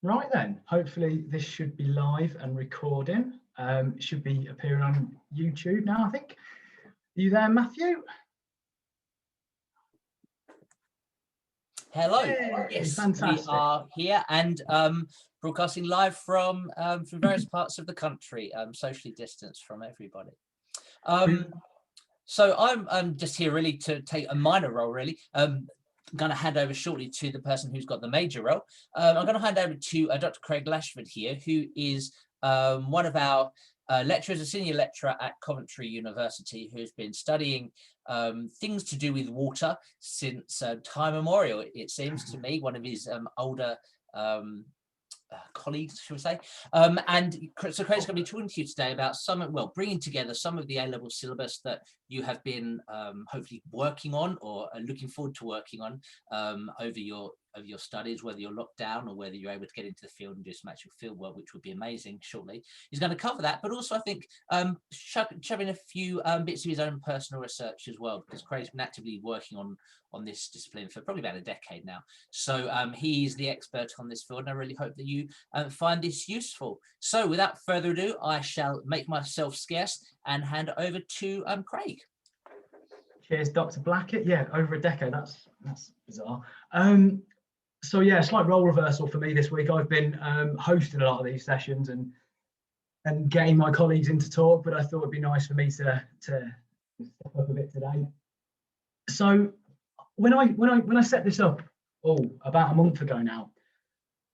Right then, hopefully this should be live and recording. It should be appearing on YouTube now, I think. Are you there, Matthew? Hello. Hey, Yes, fantastic. we are here and broadcasting live from various parts of the country, socially distanced from everybody. So I'm just here really to take a minor role, really. I'm going to hand over shortly to the person who's got the major role. I'm going to hand over to Dr. Craig Lashford here, who is one of our lecturers, a senior lecturer at Coventry University, who's been studying things to do with water since time immemorial. It seems to me one of his older colleagues, shall we say. And so Craig's going to be talking to you today about bringing together some of the A-level syllabus that you have been hopefully working on or looking forward to working on over your studies, whether you're locked down or whether you're able to get into the field and do some actual field work, which would be amazing shortly. He's going to cover that, but also I think shoving a few bits of his own personal research as well, because Craig's been actively working on this discipline for probably about a decade now. So he's the expert on this field, and I really hope that you find this useful. So without further ado, I shall make myself scarce and hand over to Craig. Cheers, Dr. Blackett. Yeah, over a decade. That's bizarre. So yeah, slight role reversal for me this week. I've been hosting a lot of these sessions and getting my colleagues into talk, but I thought it'd be nice for me to step up a bit today. So when I set this up about a month ago now,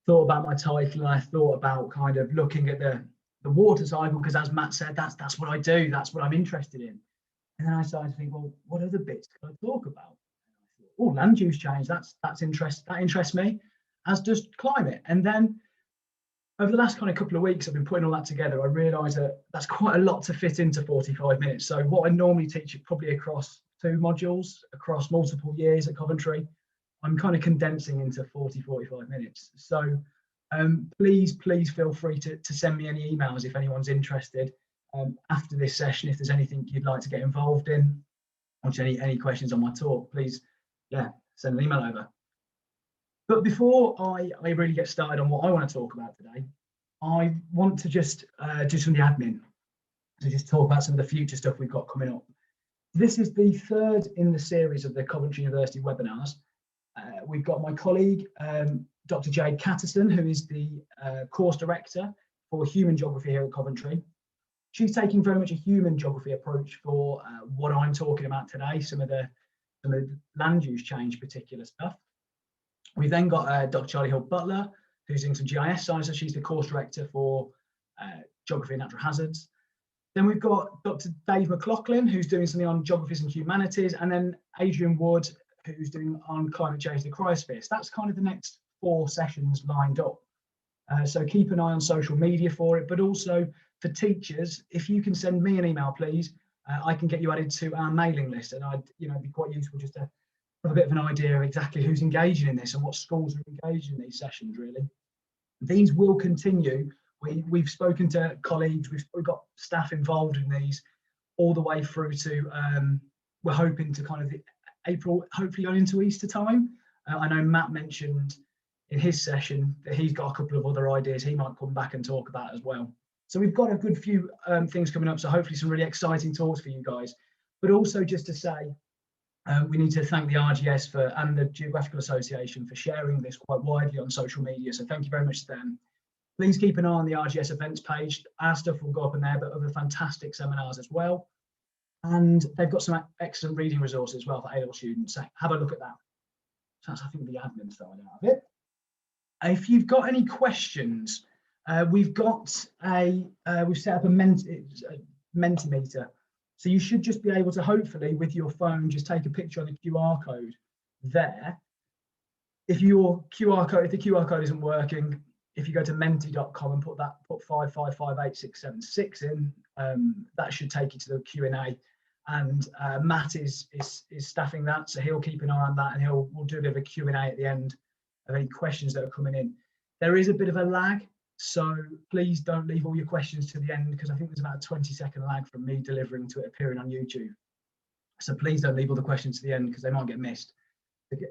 thought about my title, and I thought about kind of looking at the water cycle, because as Matt said, that's what I do, that's what I'm interested in. And then I started to think, well, what other bits could I talk about? Oh, land use change, that interests me, as does climate. And then over the last kind of couple of weeks, I've been putting all that together. I realised that that's quite a lot to fit into 45 minutes. So what I normally teach probably across 2 modules, across multiple years at Coventry, I'm kind of condensing into 45 minutes. So please feel free to send me any emails if anyone's interested after this session, if there's anything you'd like to get involved in, or any questions on my talk, please, send an email over. But before I really get started on what I want to talk about today, I want to just do some of the admin. So just talk about some of the future stuff we've got coming up. This is the 3rd in the series of the Coventry University webinars. We've got my colleague, Dr. Jade Catterson, who is the course director for human geography here at Coventry. She's taking very much a human geography approach for what I'm talking about today, some of the land use change particular stuff. We've then got Dr. Charlie Hill Butler, who's doing some GIS science, so she's the course director for geography and natural hazards. Then we've got Dr. Dave McLaughlin, who's doing something on geographies and humanities, and then Adrian Wood, who's doing on climate change, the cryosphere. So that's kind of the next 4 sessions lined up. So keep an eye on social media for it, but also for teachers, if you can send me an email, please, I can get you added to our mailing list, and I'd be quite useful just to have a bit of an idea of exactly who's engaging in this and what schools are engaged in these sessions, really. These will continue. We've spoken to colleagues, we've got staff involved in these all the way through to, we're hoping to kind of April, hopefully on into Easter time. I know Matt mentioned in his session that he's got a couple of other ideas he might come back and talk about as well. So we've got a good few things coming up, so hopefully some really exciting talks for you guys. But also just to say, we need to thank the RGS and the Geographical Association for sharing this quite widely on social media, so thank you very much to them. Please keep an eye on the RGS events page. Our stuff will go up in there, but other fantastic seminars as well. And they've got some excellent reading resources as well for A-level students, so have a look at that. So that's, I think, the admin side out of it. If you've got any questions, we've set up a Mentimeter. So you should just be able to, hopefully, with your phone, just take a picture of the QR code there. If the QR code isn't working, if you go to menti.com and put 5558676 in, that should take you to the Q&A. And Matt is staffing that, so he'll keep an eye on that, and we'll do a bit of a Q&A at the end of any questions that are coming in. There is a bit of a lag, so please don't leave all your questions to the end, because I think there's about a 20-second lag from me delivering to it appearing on YouTube. So please don't leave all the questions to the end, because they might get missed.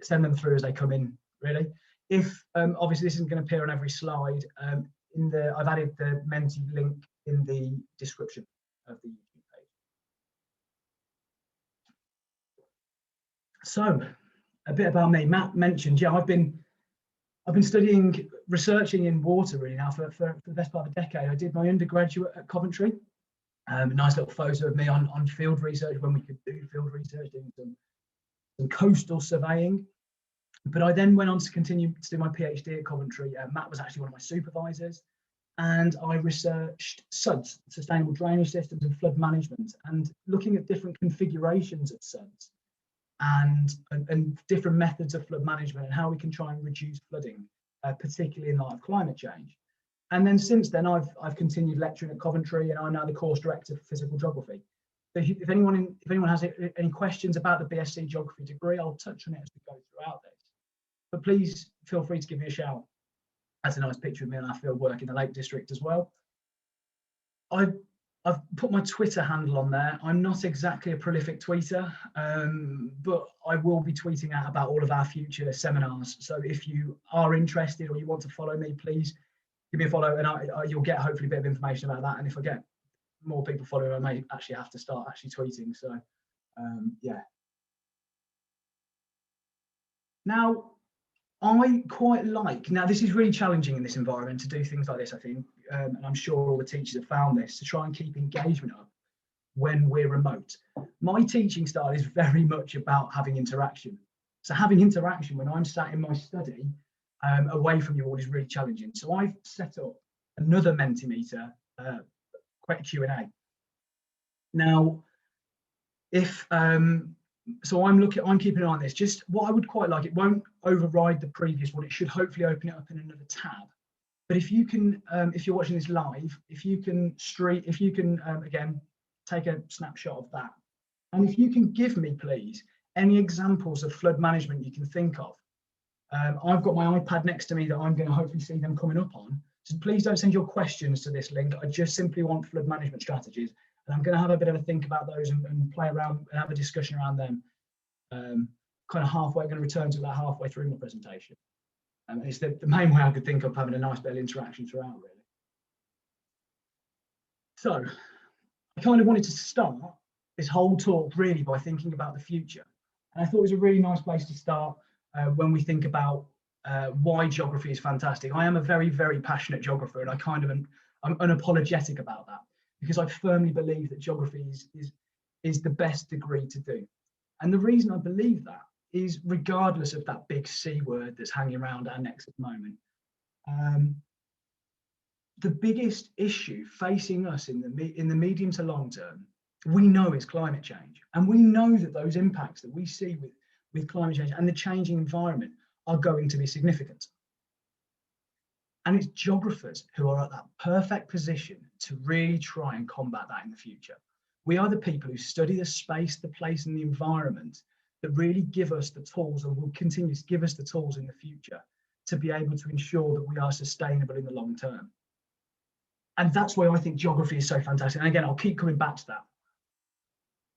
Send them through as they come in, really. If obviously this isn't going to appear on every slide, I've added the Menti link in the description of the YouTube page. So a bit about me. Matt mentioned, yeah, I've been studying, researching in water really now for the best part of a decade. I did my undergraduate at Coventry. A nice little photo of me on field research when we could do field research, doing some coastal surveying. But I then went on to continue to do my PhD at Coventry. Matt was actually one of my supervisors, and I researched SUDs, sustainable drainage systems, and flood management, and looking at different configurations of SUDs and different methods of flood management and how we can try and reduce flooding, particularly in light of climate change. And then since then, I've continued lecturing at Coventry, and I'm now the course director for physical geography. So if anyone has any questions about the BSc geography degree, I'll touch on it as we go throughout this. But please feel free to give me a shout. That's a nice picture of me on our field work in the Lake District as well. I've put my Twitter handle on there. I'm not exactly a prolific tweeter, but I will be tweeting out about all of our future seminars. So if you are interested or you want to follow me, please give me a follow, and you'll get hopefully a bit of information about that. And if I get more people following, I may actually have to start actually tweeting. So yeah. Now, I quite like, now this is really challenging in this environment to do things like this, I think, and I'm sure all the teachers have found this, to try and keep engagement up when we're remote. My teaching style is very much about having interaction. So having interaction when I'm sat in my study away from you all is really challenging. So I've set up another Mentimeter Q&A. Now, if so I'm keeping an eye on this. Just what I would quite like, it won't override the previous one. It should hopefully open it up in another tab. But if you can, if you're watching this live, if you can again, take a snapshot of that. And if you can give me, please, any examples of flood management you can think of. I've got my iPad next to me that I'm going to hopefully see them coming up on. So please don't send your questions to this link. I just simply want flood management strategies. And I'm going to have a bit of a think about those and play around and have a discussion around them. Kind of halfway, going to return to about halfway through my presentation. It's the main way I could think of having a nice bit of interaction throughout, really. So I kind of wanted to start this whole talk really by thinking about the future. And I thought it was a really nice place to start when we think about why geography is fantastic. I am a very, very passionate geographer, and I'm unapologetic about that, because I firmly believe that geography is the best degree to do. And the reason I believe that is, regardless of that big C word that's hanging around our necks at the moment, the biggest issue facing us in the medium to long term, we know, is climate change. And we know that those impacts that we see with climate change and the changing environment are going to be significant. And it's geographers who are at that perfect position to really try and combat that in the future. We are the people who study the space, the place, and the environment that really give us the tools, and will continue to give us the tools in the future to be able to ensure that we are sustainable in the long term. And that's why I think geography is so fantastic. And again, I'll keep coming back to that.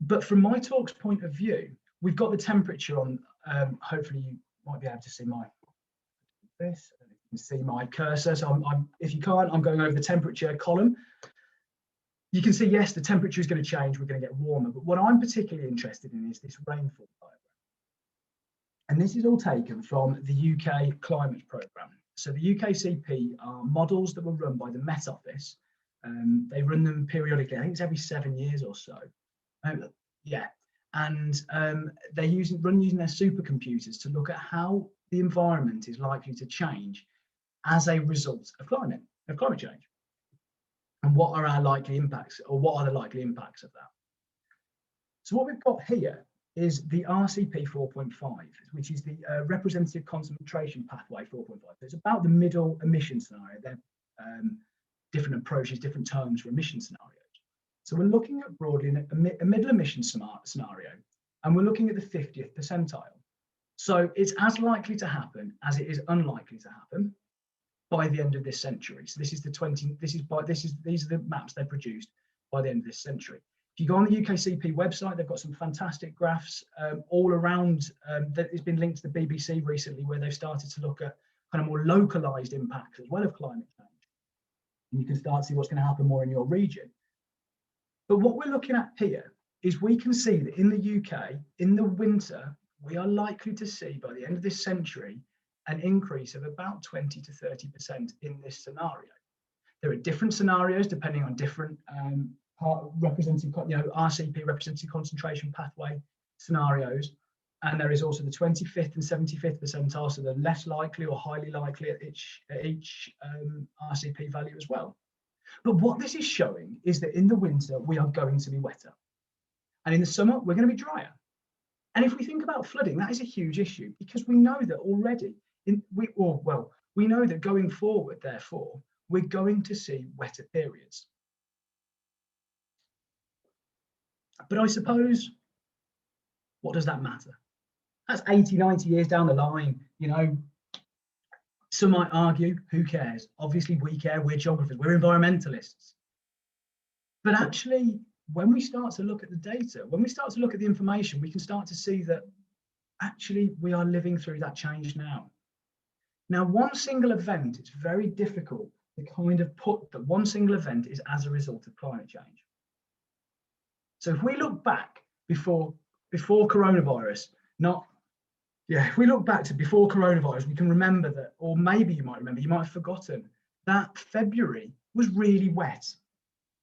But from my talk's point of view, we've got the temperature on. Hopefully you might be able to see this. You can see my cursor. So if you can't, I'm going over the temperature column. You can see, yes, the temperature is going to change. We're going to get warmer. But what I'm particularly interested in is this rainfall diagram. And this is all taken from the UK climate programme. So the UKCP are models that were run by the Met Office. They run them periodically. I think it's every 7 years or so. Yeah. And they're using their supercomputers to look at how the environment is likely to change as a result of climate change. And what are our likely impacts, or what are the likely impacts of that? So what we've got here is the RCP 4.5, which is the representative concentration pathway 4.5. So it's about the middle emission scenario. They're different approaches, different terms for emission scenarios. So we're looking at broadly a middle emission scenario, and we're looking at the 50th percentile. So it's as likely to happen as it is unlikely to happen by the end of this century. So this is these are the maps they produced by the end of this century. If you go on the UKCP website, they've got some fantastic graphs all around. It's been linked to the BBC recently, where they've started to look at kind of more localized impacts as well of climate change. And you can start to see what's going to happen more in your region. But what we're looking at here is we can see that in the UK, in the winter, we are likely to see by the end of this century an increase of about 20 to 30% in this scenario. There are different scenarios depending on different representing, RCP representing concentration pathway scenarios. And there is also the 25th and 75th percentile, so the less likely or highly likely at each RCP value as well. But what this is showing is that in the winter, we are going to be wetter. And in the summer, we're going to be drier. And if we think about flooding, that is a huge issue because we know that already, we know that going forward, therefore, we're going to see wetter periods. But I suppose, what does that matter? That's 80, 90 years down the line, Some might argue, who cares? Obviously we care, we're geographers, we're environmentalists. But actually, when we start to look at the data, when we start to look at the information, we can start to see that actually we are living through that change now. Now, one single event, it's very difficult to kind of put that one single event is as a result of climate change. So if we look back before coronavirus, if we look back to before coronavirus, we can remember that, or maybe you might remember, you might have forgotten, that February was really wet.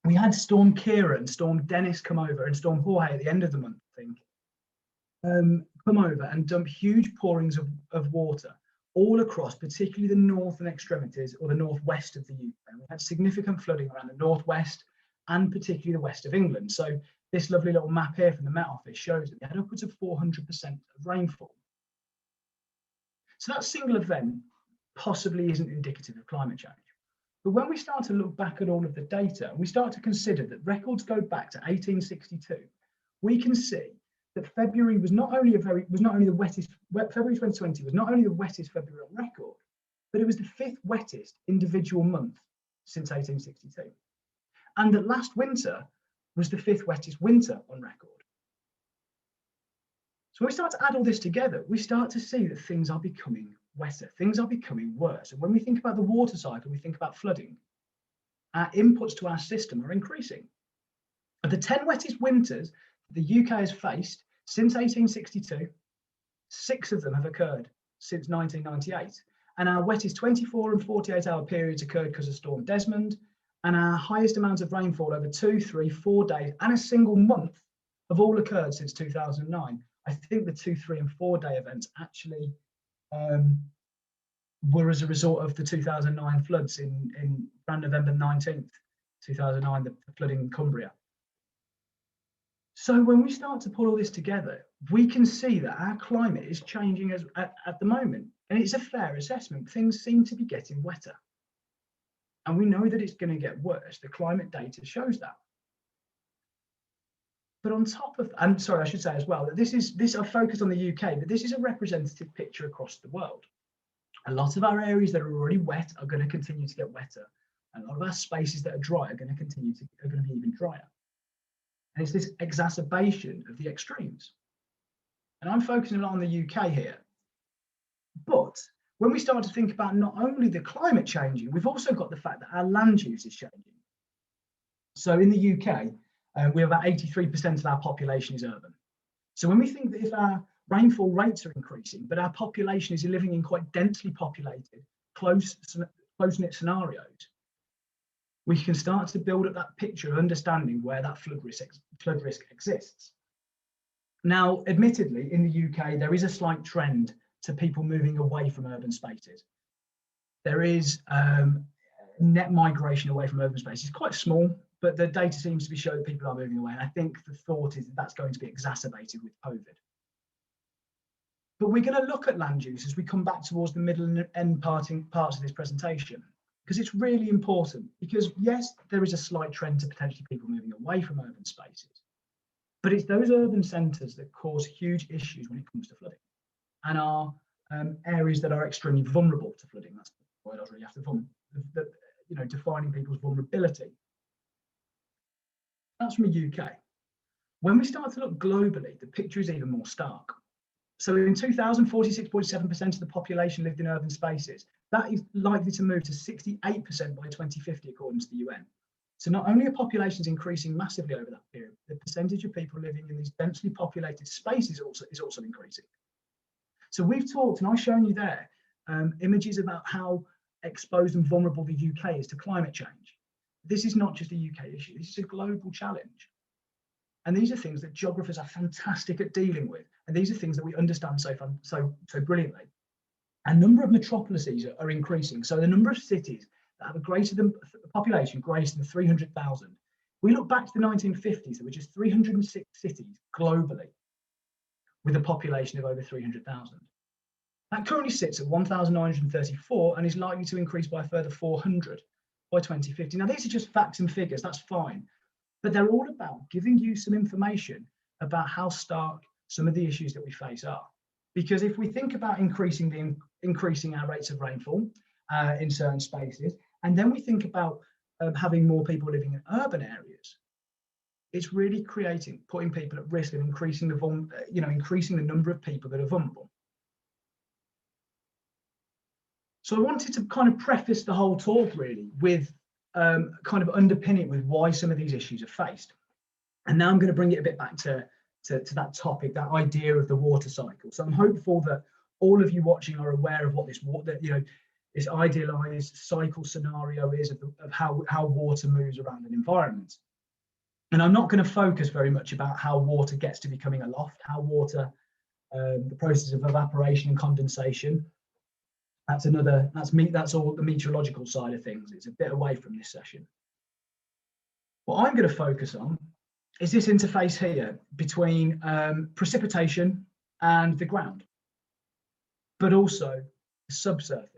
We had Storm Kira and Storm Dennis come over and Storm Jorge at the end of the month, I think, come over and dump huge pourings of water all across, particularly the northern extremities or the northwest of the UK. We had significant flooding around the northwest and particularly the west of England. So this lovely little map here from the Met Office shows that we had upwards of 400% of rainfall. So that single event possibly isn't indicative of climate change. But when we start to look back at all of the data, and we start to consider that records go back to 1862, we can see that February was not only the wettest. February 2020 was not only the wettest February on record, but it was the 5th wettest individual month since 1862, and that last winter was the 5th wettest winter on record. So when we start to add all this together, we start to see that things are becoming wetter, things are becoming worse. And when we think about the water cycle, we think about flooding, our inputs to our system are increasing. Of the 10 wettest winters the UK has faced since 1862, 6 of them have occurred since 1998. And our wettest 24 and 48-hour periods occurred because of Storm Desmond. And our highest amounts of rainfall over 2, 3, 4 days and a single month have all occurred since 2009. I think the 2, 3 and 4 day events actually were as a result of the 2009 floods in around November 19th, 2009, the flooding in Cumbria. So when we start to pull all this together, we can see that our climate is changing at the moment. And it's a fair assessment. Things seem to be getting wetter. And we know that it's going to get worse. The climate data shows that. But on top of, and sorry, I should say as well, that this I've focused on the UK, but this is a representative picture across the world. A lot of our areas that are already wet are going to continue to get wetter. And a lot of our spaces that are dry are going to be even drier. And it's this exacerbation of the extremes. And I'm focusing a lot on the UK here. But when we start to think about not only the climate changing, we've also got the fact that our land use is changing. So in the UK, we have about 83% of our population is urban. So when we think that if our rainfall rates are increasing, but our population is living in quite densely populated, close-knit scenarios, we can start to build up that picture of understanding where that flood risk exists. Now, admittedly, in the UK, there is a slight trend to people moving away from urban spaces. There is net migration away from urban spaces, quite small, but the data seems to be showing that people are moving away. And I think the thought is that that's going to be exacerbated with COVID. But we're going to look at land use as we come back towards the middle and end parts of this presentation, because it's really important. Because yes, there is a slight trend to potentially people moving away from urban spaces, but it's those urban centres that cause huge issues when it comes to flooding, and are areas that are extremely vulnerable to flooding. That's the word I was really after, defining people's vulnerability. That's from the UK. When we start to look globally, the picture is even more stark. So in 2000, 46.7% of the population lived in urban spaces. That is likely to move to 68% by 2050, according to the UN. So not only are populations increasing massively over that period, the percentage of people living in these densely populated spaces is also increasing. So we've talked, and I've shown you there, images about how exposed and vulnerable the UK is to climate change. This is not just a UK issue, this is a global challenge. And these are things that geographers are fantastic at dealing with. And these are things that we understand so brilliantly. A number of metropolises are increasing. So the number of cities that have a population greater than 300,000. We look back to the 1950s, there were just 306 cities globally with a population of over 300,000. That currently sits at 1,934 and is likely to increase by a further 400 by 2050. Now, these are just facts and figures, that's fine. But they're all about giving you some information about how stark some of the issues that we face are. Because if we think about increasing our rates of rainfall in certain spaces, and then we think about having more people living in urban areas, it's really putting people at risk and increasing the number of people that are vulnerable. So I wanted to kind of preface the whole talk really with kind of underpin it with why some of these issues are faced. And now I'm going to bring it a bit back to that topic, that idea of the water cycle. So I'm hopeful that all of you watching are aware of what this idealized cycle scenario is of how water moves around an environment. And I'm not going to focus very much about how water gets to becoming aloft, how water, the process of evaporation and condensation. That's all the meteorological side of things. It's a bit away from this session. What I'm going to focus on is this interface here between precipitation and the ground, but also the subsurface.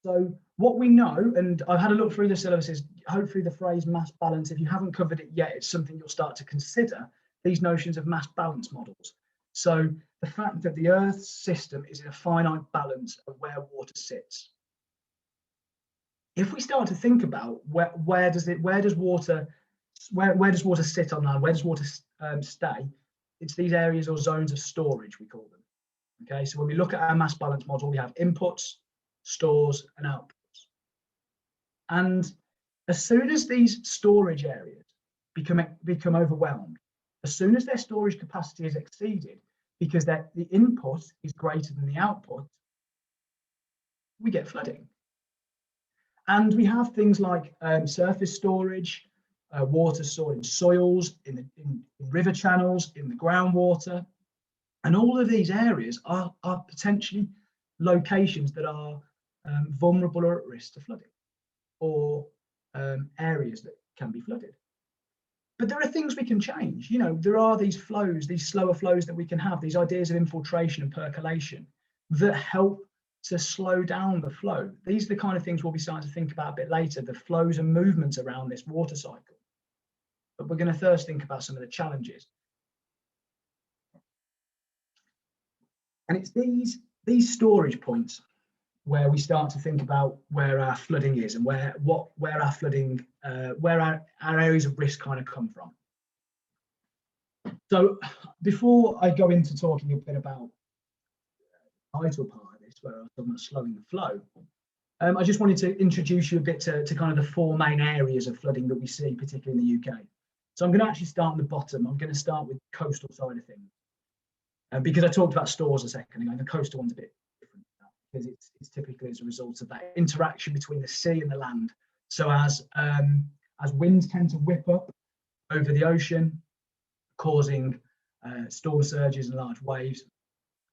So what we know, and I've had a look through the syllabuses, hopefully the phrase mass balance, if you haven't covered it yet, it's something you'll start to consider, these notions of mass balance models. So the fact that the Earth's system is in a finite balance of where water sits. If we start to think about where does water sit on land, where does water stay? It's these areas or zones of storage, we call them. Okay, so when we look at our mass balance model, we have inputs, stores, and outputs. And as soon as these storage areas become overwhelmed, as soon as their storage capacity is exceeded, because the input is greater than the output, we get flooding. And we have things like surface storage, water stored in soils, in river channels, in the groundwater. And all of these areas are potentially locations that are vulnerable or at risk to flooding, or areas that can be flooded. But there are things we can change. There are these flows, these slower flows that we can have, these ideas of infiltration and percolation that help to slow down the flow. These are the kind of things we'll be starting to think about a bit later, the flows and movements around this water cycle. But we're going to first think about some of the challenges. And it's these storage points where we start to think about where our flooding is and where our flooding, where our areas of risk kind of come from. So before I go into talking a bit about the title part of this, where I was talking about slowing the flow, I just wanted to introduce you a bit to kind of the four main areas of flooding that we see, particularly in the UK. So I'm going to actually start on the bottom. I'm going to start with the coastal side of things. Because I talked about stores a second ago, and the coastal one's a bit different because it's typically as a result of that interaction between the sea and the land. So as winds tend to whip up over the ocean, causing storm surges and large waves,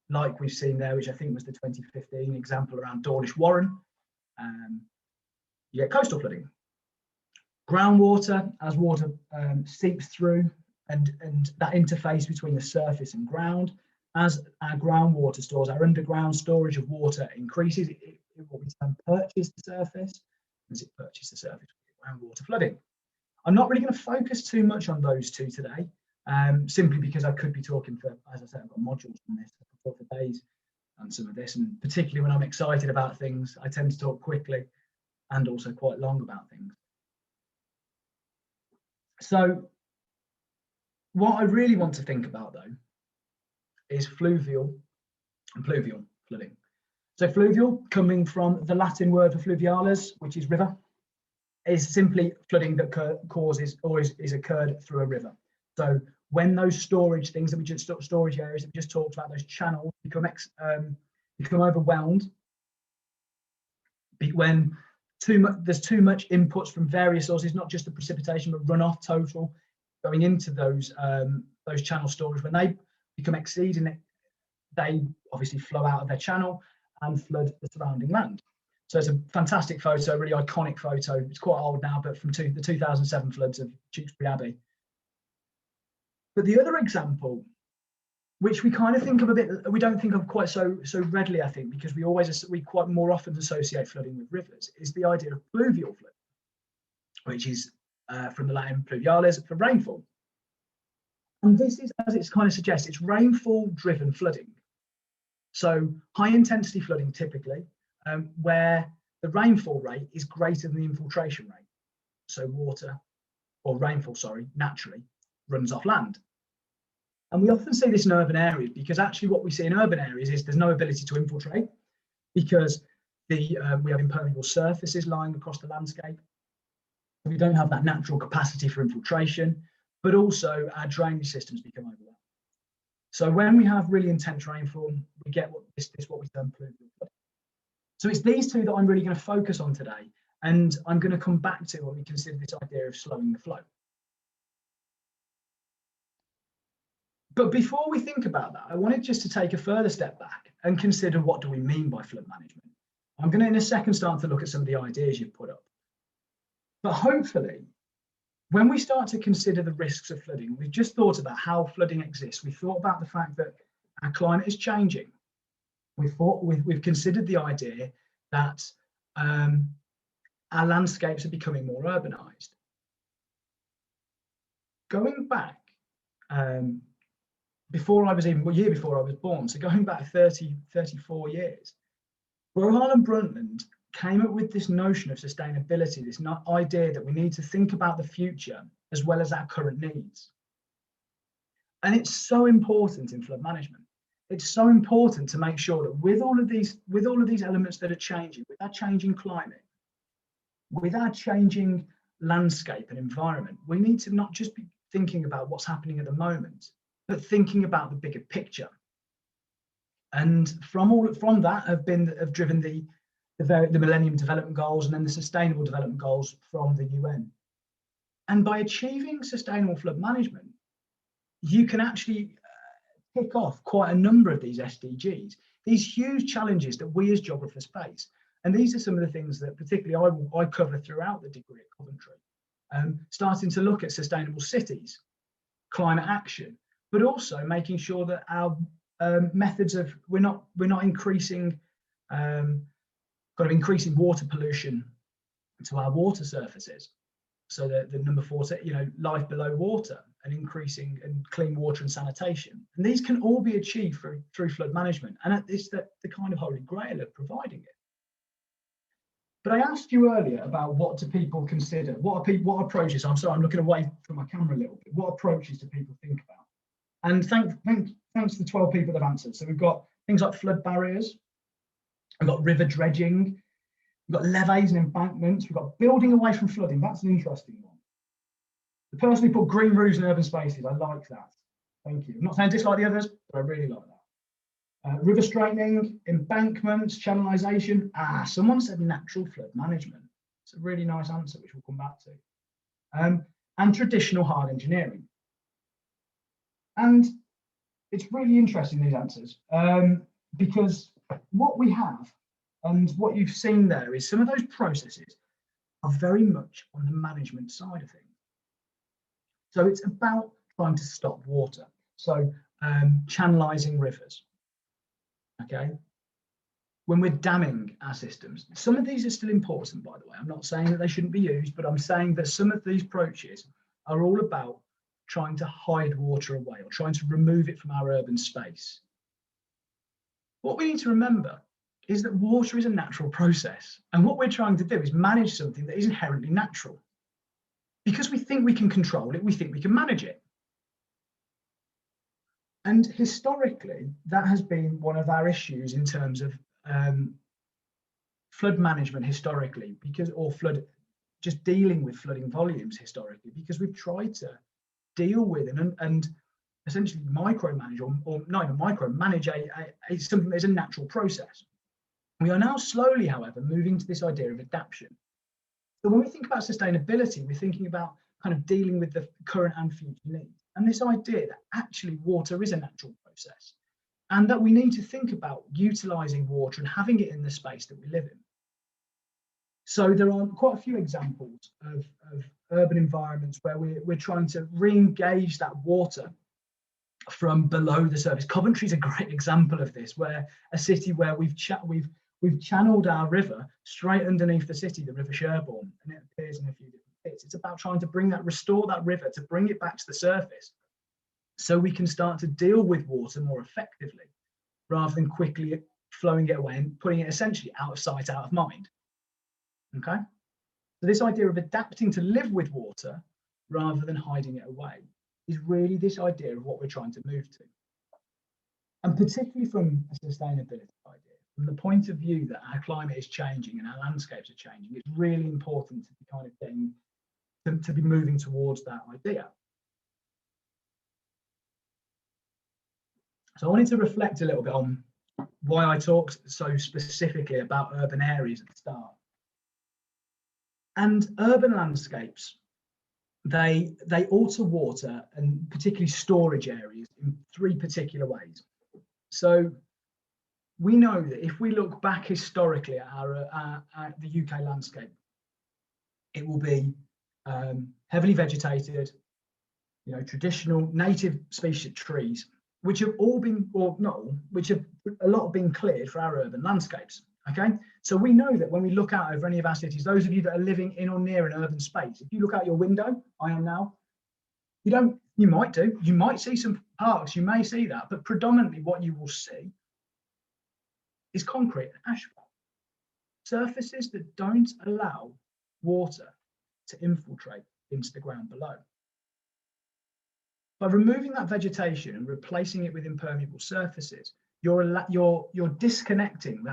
like we've seen there, which I think was the 2015 example around Dawlish Warren, you get coastal flooding. Groundwater, as water seeps through and that interface between the surface and ground, as our groundwater stores, our underground storage of water increases, it will in purchase the surface. As it purchases the surface, groundwater flooding. I'm not really going to focus too much on those two today, simply because I could be talking for, as I said, I've got modules on this, I could talk for days on some of this, and particularly when I'm excited about things, I tend to talk quickly and also quite long about things. So what I really want to think about though is fluvial and pluvial flooding. So fluvial, coming from the Latin word for fluvialis, which is river, is simply flooding that causes or is occurred through a river. So when those storage things that we just storage areas that we just talked about, those channels become overwhelmed, when there's too much inputs from various sources, not just the precipitation but runoff total going into those channel storage. When they become exceeding it, they obviously flow out of their channel and flood the surrounding land. So it's a fantastic photo, really iconic photo. It's quite old now, but from the 2007 floods of Tewkesbury Abbey. But the other example, which we kind of think of a bit, we don't think of quite so readily, I think, because we quite more often associate flooding with rivers, is the idea of pluvial flooding, which is from the Latin pluvialis, for rainfall. And this is, as it's kind of suggests, it's rainfall-driven flooding. So high-intensity flooding typically, where the rainfall rate is greater than the infiltration rate. So rainfall, naturally runs off land. And we often see this in urban areas, because actually what we see in urban areas is there's no ability to infiltrate, because we have impermeable surfaces lying across the landscape. We don't have that natural capacity for infiltration, but also our drainage systems become overwhelmed. So when we have really intense rainfall, we get what we term pluvial flooding. So it's these two that I'm really going to focus on today, and I'm going to come back to when we consider this idea of slowing the flow. But before we think about that, I wanted just to take a further step back and consider, what do we mean by flood management? I'm going to in a second start to look at some of the ideas you've put up. But hopefully, when we start to consider the risks of flooding, we've just thought about how flooding exists. We thought about the fact that our climate is changing. We've considered the idea that our landscapes are becoming more urbanized. Going back, before I was even, a year before I was born, so going back 34 years, Brohal and Brundtland came up with this notion of sustainability, this idea that we need to think about the future as well as our current needs. And it's so important in flood management. It's so important to make sure that with all of these elements that are changing, with our changing climate, with our changing landscape and environment, we need to not just be thinking about what's happening at the moment, but thinking about the bigger picture. And from that have driven the Millennium Development Goals and then the Sustainable Development Goals from the UN. And by achieving sustainable flood management, you can actually tick off quite a number of these SDGs, these huge challenges that we as geographers face. And these are some of the things that particularly I cover throughout the degree at Coventry, starting to look at sustainable cities, climate action, but also making sure that our methods of, we're not increasing increasing water pollution to our water surfaces. So the number 4, life below water, and increasing and clean water and sanitation. And these can all be achieved through flood management. And it's the kind of holy grail of providing it. But I asked you earlier about what do people consider, what approaches, I'm sorry, I'm looking away from my camera a little bit, what approaches do people think about? And thanks to the 12 people that have answered. So we've got things like flood barriers, we've got river dredging, we've got levees and embankments, we've got building away from flooding. That's an interesting one. The person who put green roofs in urban spaces, I like that. Thank you. I'm not saying dislike the others, but I really like that. River straightening, embankments, channelization. Someone said natural flood management. It's a really nice answer, which we'll come back to. And traditional hard engineering. And it's really interesting, these answers, because what we have and what you've seen there is some of those processes are very much on the management side of things. So it's about trying to stop water. So channelizing rivers, okay? When we're damming our systems, some of these are still important, by the way. I'm not saying that they shouldn't be used, but I'm saying that some of these approaches are all about trying to hide water away or trying to remove it from our urban space. What we need to remember is that water is a natural process. And what we're trying to do is manage something that is inherently natural. Because we think we can control it, we think we can manage it. And historically, that has been one of our issues in terms of flood management historically, because, or flood, just dealing with flooding volumes historically, because we've tried to deal with and essentially micromanage, or not even micromanage something that is a natural process. We are now slowly, however, moving to this idea of adaptation. So when we think about sustainability, we're thinking about kind of dealing with the current and future needs. And this idea that actually water is a natural process, and that we need to think about utilising water and having it in the space that we live in. So there are quite a few examples of urban environments where we're trying to re-engage that water from below the surface. Coventry is a great example of this, where a city where we've channeled our river straight underneath the city, the River Sherborne, and it appears in a few different bits. It's about trying to restore that river, to bring it back to the surface, so we can start to deal with water more effectively, rather than quickly flowing it away and putting it essentially out of sight, out of mind. Okay, so this idea of adapting to live with water rather than hiding it away is really this idea of what we're trying to move to. And particularly from a sustainability idea, from the point of view that our climate is changing and our landscapes are changing, it's really important to be kind of getting to be moving towards that idea. So I wanted to reflect a little bit on why I talked so specifically about urban areas at the start. And urban landscapes, they alter water, and particularly storage areas, in three particular ways. So we know that if we look back historically at the UK landscape, it will be heavily vegetated, traditional native species trees, which have all been, or no, which have a lot been cleared for our urban landscapes. Okay, so we know that when we look out over any of our cities, those of you that are living in or near an urban space, if you look out your window, I am now, you might see some parks, you may see that, but predominantly what you will see is concrete and asphalt, surfaces that don't allow water to infiltrate into the ground below. By removing that vegetation and replacing it with impermeable surfaces, you're disconnecting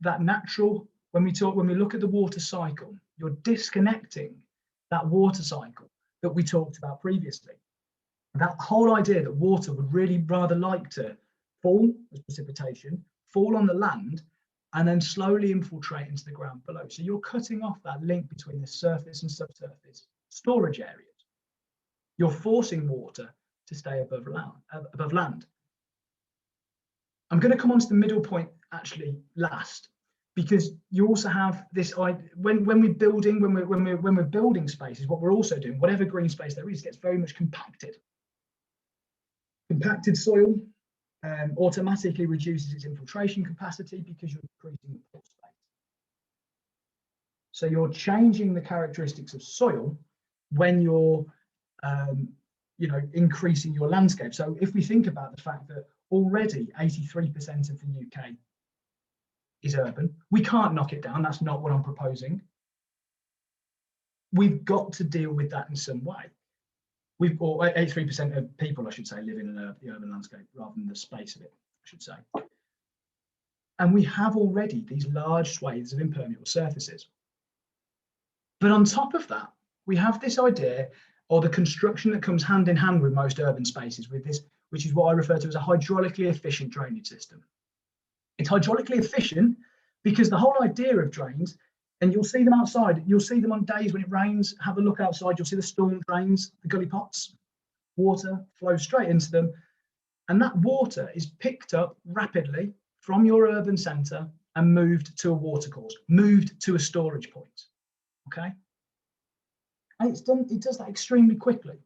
that natural, when we look at the water cycle, you're disconnecting that water cycle that we talked about previously. That whole idea that water would really rather like to fall as precipitation, fall on the land, and then slowly infiltrate into the ground below. So you're cutting off that link between the surface and subsurface storage areas. You're forcing water to stay above land. I'm going to come on to the middle point actually last, because you also have this idea when we're building spaces, what we're also doing, whatever green space there is, gets very much compacted. Compacted soil automatically reduces its infiltration capacity because you're decreasing the pore space. So you're changing the characteristics of soil when you're increasing your landscape. So if we think about the fact that already 83% of the UK is urban, we can't knock it down. That's not what I'm proposing. We've got to deal with that in some way. 83% of people, I should say, live in the urban landscape rather than the space of it, I should say. And we have already these large swathes of impermeable surfaces. But on top of that, we have this idea, or the construction that comes hand in hand with most urban spaces, with this, which is what I refer to as a hydraulically efficient drainage system. It's hydraulically efficient because the whole idea of drains, and you'll see them outside, you'll see them on days when it rains, have a look outside, you'll see the storm drains, the gully pots, water flows straight into them. And that water is picked up rapidly from your urban centre and moved to a watercourse, moved to a storage point, okay? And it does that extremely quickly.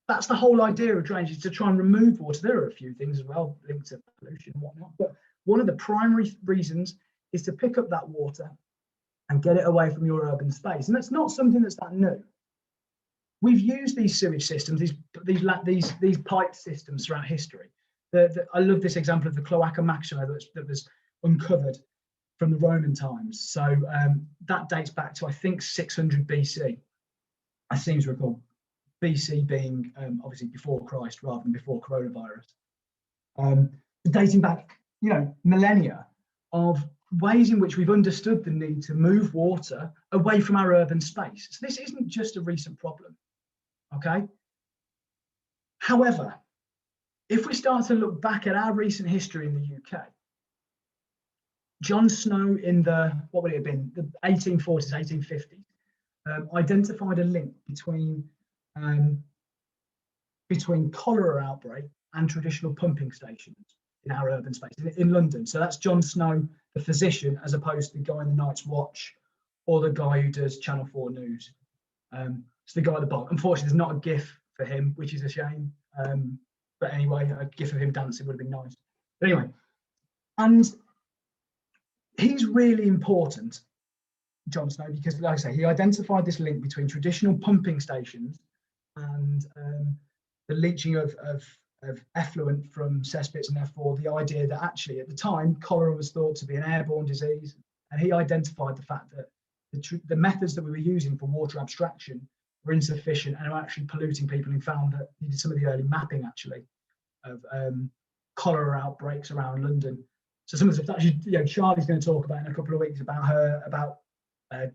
That's the whole idea of drainage, is to try and remove water. There are a few things as well linked to pollution and whatnot, but one of the primary reasons is to pick up that water and get it away from your urban space. And that's not something that's that new. We've used these sewage systems, these pipe systems throughout history. I love this example of the Cloaca Maxima that was uncovered from the Roman times. So that dates back to, I think, 600 BC. I seem to recall BC being obviously before Christ rather than before coronavirus. dating back, millennia of ways in which we've understood the need to move water away from our urban space. So this isn't just a recent problem, okay? However, if we start to look back at our recent history in the UK, John Snow in the 1840s, 1850s, identified a link between cholera outbreak and traditional pumping stations in our urban space in London. So that's John Snow, the physician, as opposed to the guy in the Night's Watch or the guy who does Channel 4 News. It's the guy at the bottom. Unfortunately, there's not a GIF for him, which is a shame. But anyway, a GIF of him dancing would have been nice. But anyway, and he's really important, John Snow, because, like I say, he identified this link between traditional pumping stations and the leaching of effluent from cesspits, and therefore the idea that actually at the time cholera was thought to be an airborne disease, and he identified the fact that the methods that we were using for water abstraction were insufficient and were actually polluting people. He found that he did some of the early mapping actually of cholera outbreaks around London. So some of the stuff actually, Charlie's going to talk about in a couple of weeks about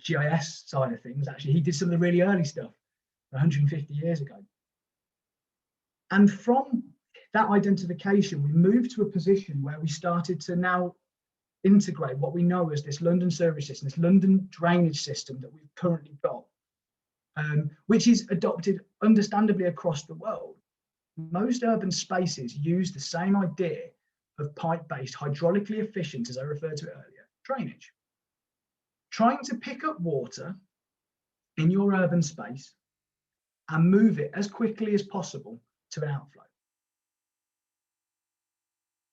GIS side of things. Actually, he did some of the really early stuff 150 years ago. And from that identification, we moved to a position where we started to now integrate what we know as this London sewage system, this London drainage system that we've currently got, which is adopted understandably across the world. Most urban spaces use the same idea of pipe-based, hydraulically efficient, as I referred to it earlier, drainage. Trying to pick up water in your urban space and move it as quickly as possible to an outflow.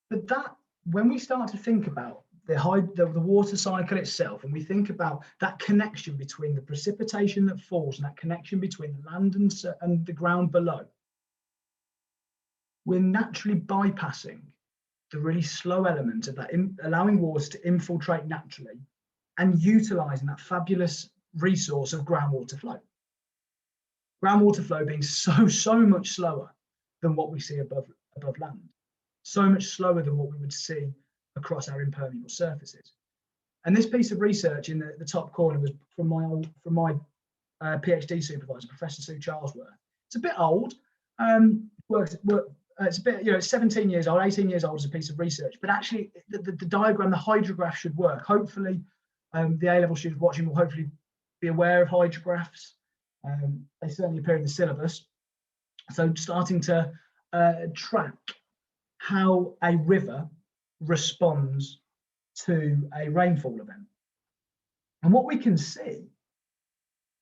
But that, when we start to think about the water cycle itself, and we think about that connection between the precipitation that falls and that connection between the land and the ground below, we're naturally bypassing the really slow element of that, allowing water to infiltrate naturally and utilising that fabulous resource of groundwater flow. Groundwater flow being so much slower than what we see above land, so much slower than what we would see across our impermeable surfaces. And this piece of research in the top corner was from my PhD supervisor, Professor Sue Charlesworth. It's a bit old. It's a bit, it's 17 years old, 18 years old as a piece of research, but actually the diagram, the hydrograph should work. Hopefully, the A-level students watching will hopefully be aware of hydrographs. They certainly appear in the syllabus. So starting to track how a river responds to a rainfall event. And what we can see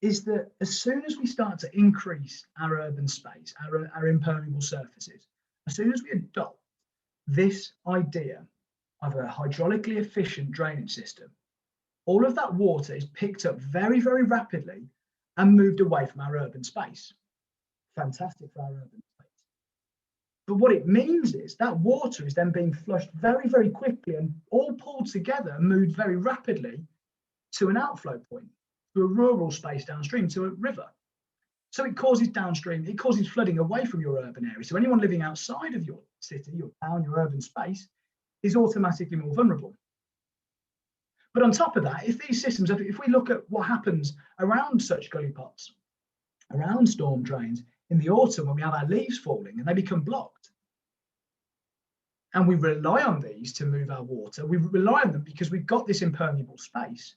is that as soon as we start to increase our urban space, our impermeable surfaces, as soon as we adopt this idea of a hydraulically efficient drainage system, all of that water is picked up very, very rapidly and moved away from our urban space. Fantastic for our urban space. But what it means is that water is then being flushed very, very quickly and all pulled together and moved very rapidly to an outflow point, to a rural space downstream, to a river. So it causes flooding away from your urban area. So anyone living outside of your city, your town, your urban space is automatically more vulnerable. But on top of that, if these systems, if we look at what happens around such gully pots, around storm drains in the autumn when we have our leaves falling and they become blocked, and we rely on these to move our water, we rely on them because we've got this impermeable space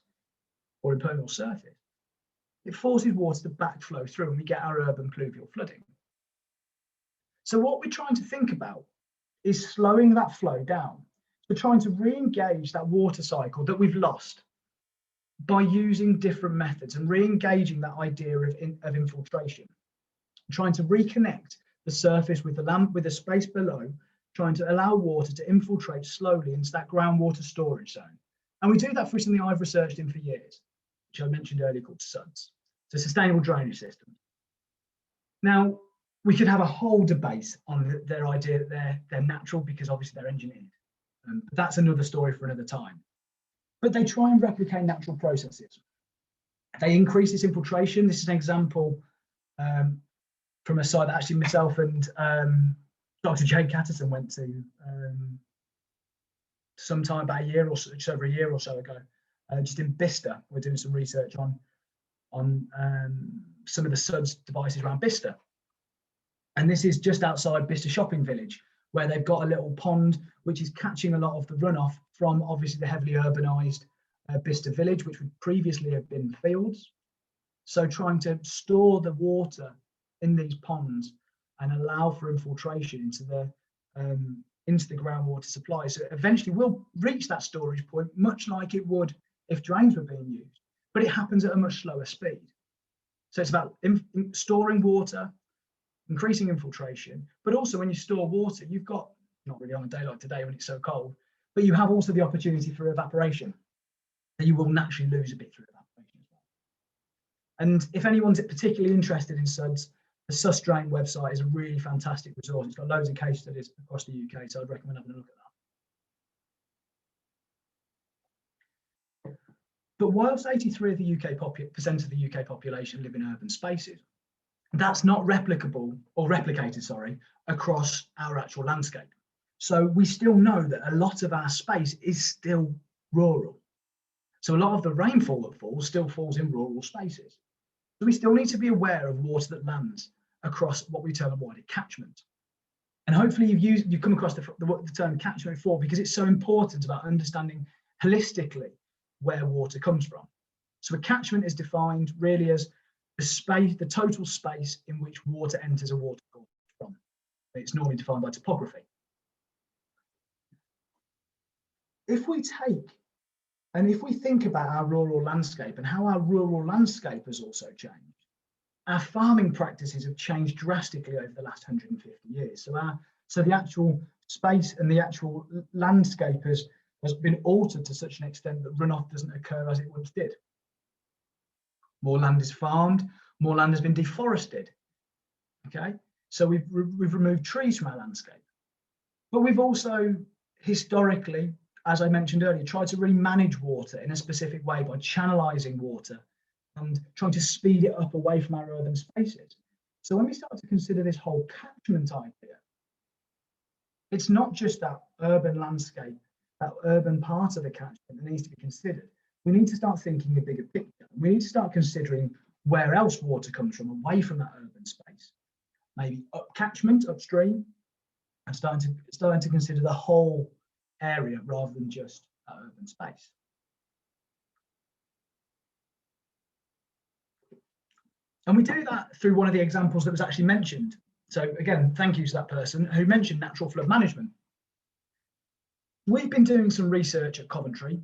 or impermeable surface. It forces water to backflow through and we get our urban pluvial flooding. So what we're trying to think about is slowing that flow down. We're trying to re-engage that water cycle that we've lost by using different methods and re-engaging that idea of infiltration, trying to reconnect the surface with the land, with the space below, trying to allow water to infiltrate slowly into that groundwater storage zone. And we do that through something I've researched in for years, which I mentioned earlier, called SUDS, so sustainable drainage systems. Now, we could have a whole debate on their idea that they're natural because obviously they're engineered. But that's another story for another time. But they try and replicate natural processes. They increase this infiltration. This is an example from a site that actually myself and Dr. Jane Catterton went to sometime about a year or so, just over a year or so ago, just in Bicester. We're doing some research on some of the SUDS devices around Bicester. And this is just outside Bicester Shopping Village, where they've got a little pond which is catching a lot of the runoff from obviously the heavily urbanised Bicester Village, which would previously have been fields. So trying to store the water in these ponds and allow for infiltration into the groundwater supply. So eventually we'll reach that storage point, much like it would if drains were being used, but it happens at a much slower speed. So it's about storing water, increasing infiltration, but also when you store water, you've got, not really on a day like today when it's so cold, but you have also the opportunity for evaporation. And you will naturally lose a bit through evaporation as well. And if anyone's particularly interested in SUDS, the SUSDrain website is a really fantastic resource. It's got loads of case studies across the UK, so I'd recommend having a look at that. But whilst 83% of the UK population live in urban spaces, that's not replicable or replicated, sorry, across our actual landscape. So we still know that a lot of our space is still rural. So a lot of the rainfall that falls still falls in rural spaces. So we still need to be aware of water that lands across what we term a wider catchment. And hopefully you've come across the term catchment before, because it's so important about understanding holistically where water comes from. So a catchment is defined really as the total space in which water enters a watercourse from. It's normally defined by topography. If we think about our rural landscape and how our rural landscape has also changed, our farming practices have changed drastically over the last 150 years. So the actual space and the actual landscape has been altered to such an extent that runoff doesn't occur as it once did. More land is farmed, more land has been deforested. Okay, so we've removed trees from our landscape, but we've also historically, as I mentioned earlier, tried to really manage water in a specific way by channelizing water and trying to speed it up away from our urban spaces. So when we start to consider this whole catchment idea, it's not just that urban landscape, that urban part of the catchment that needs to be considered. We need to start thinking a bigger picture. We need to start considering where else water comes from away from that urban space. Maybe catchment upstream, and starting to consider the whole area rather than just that urban space. And we do that through one of the examples that was actually mentioned. So again, thank you to that person who mentioned natural flood management. We've been doing some research at Coventry.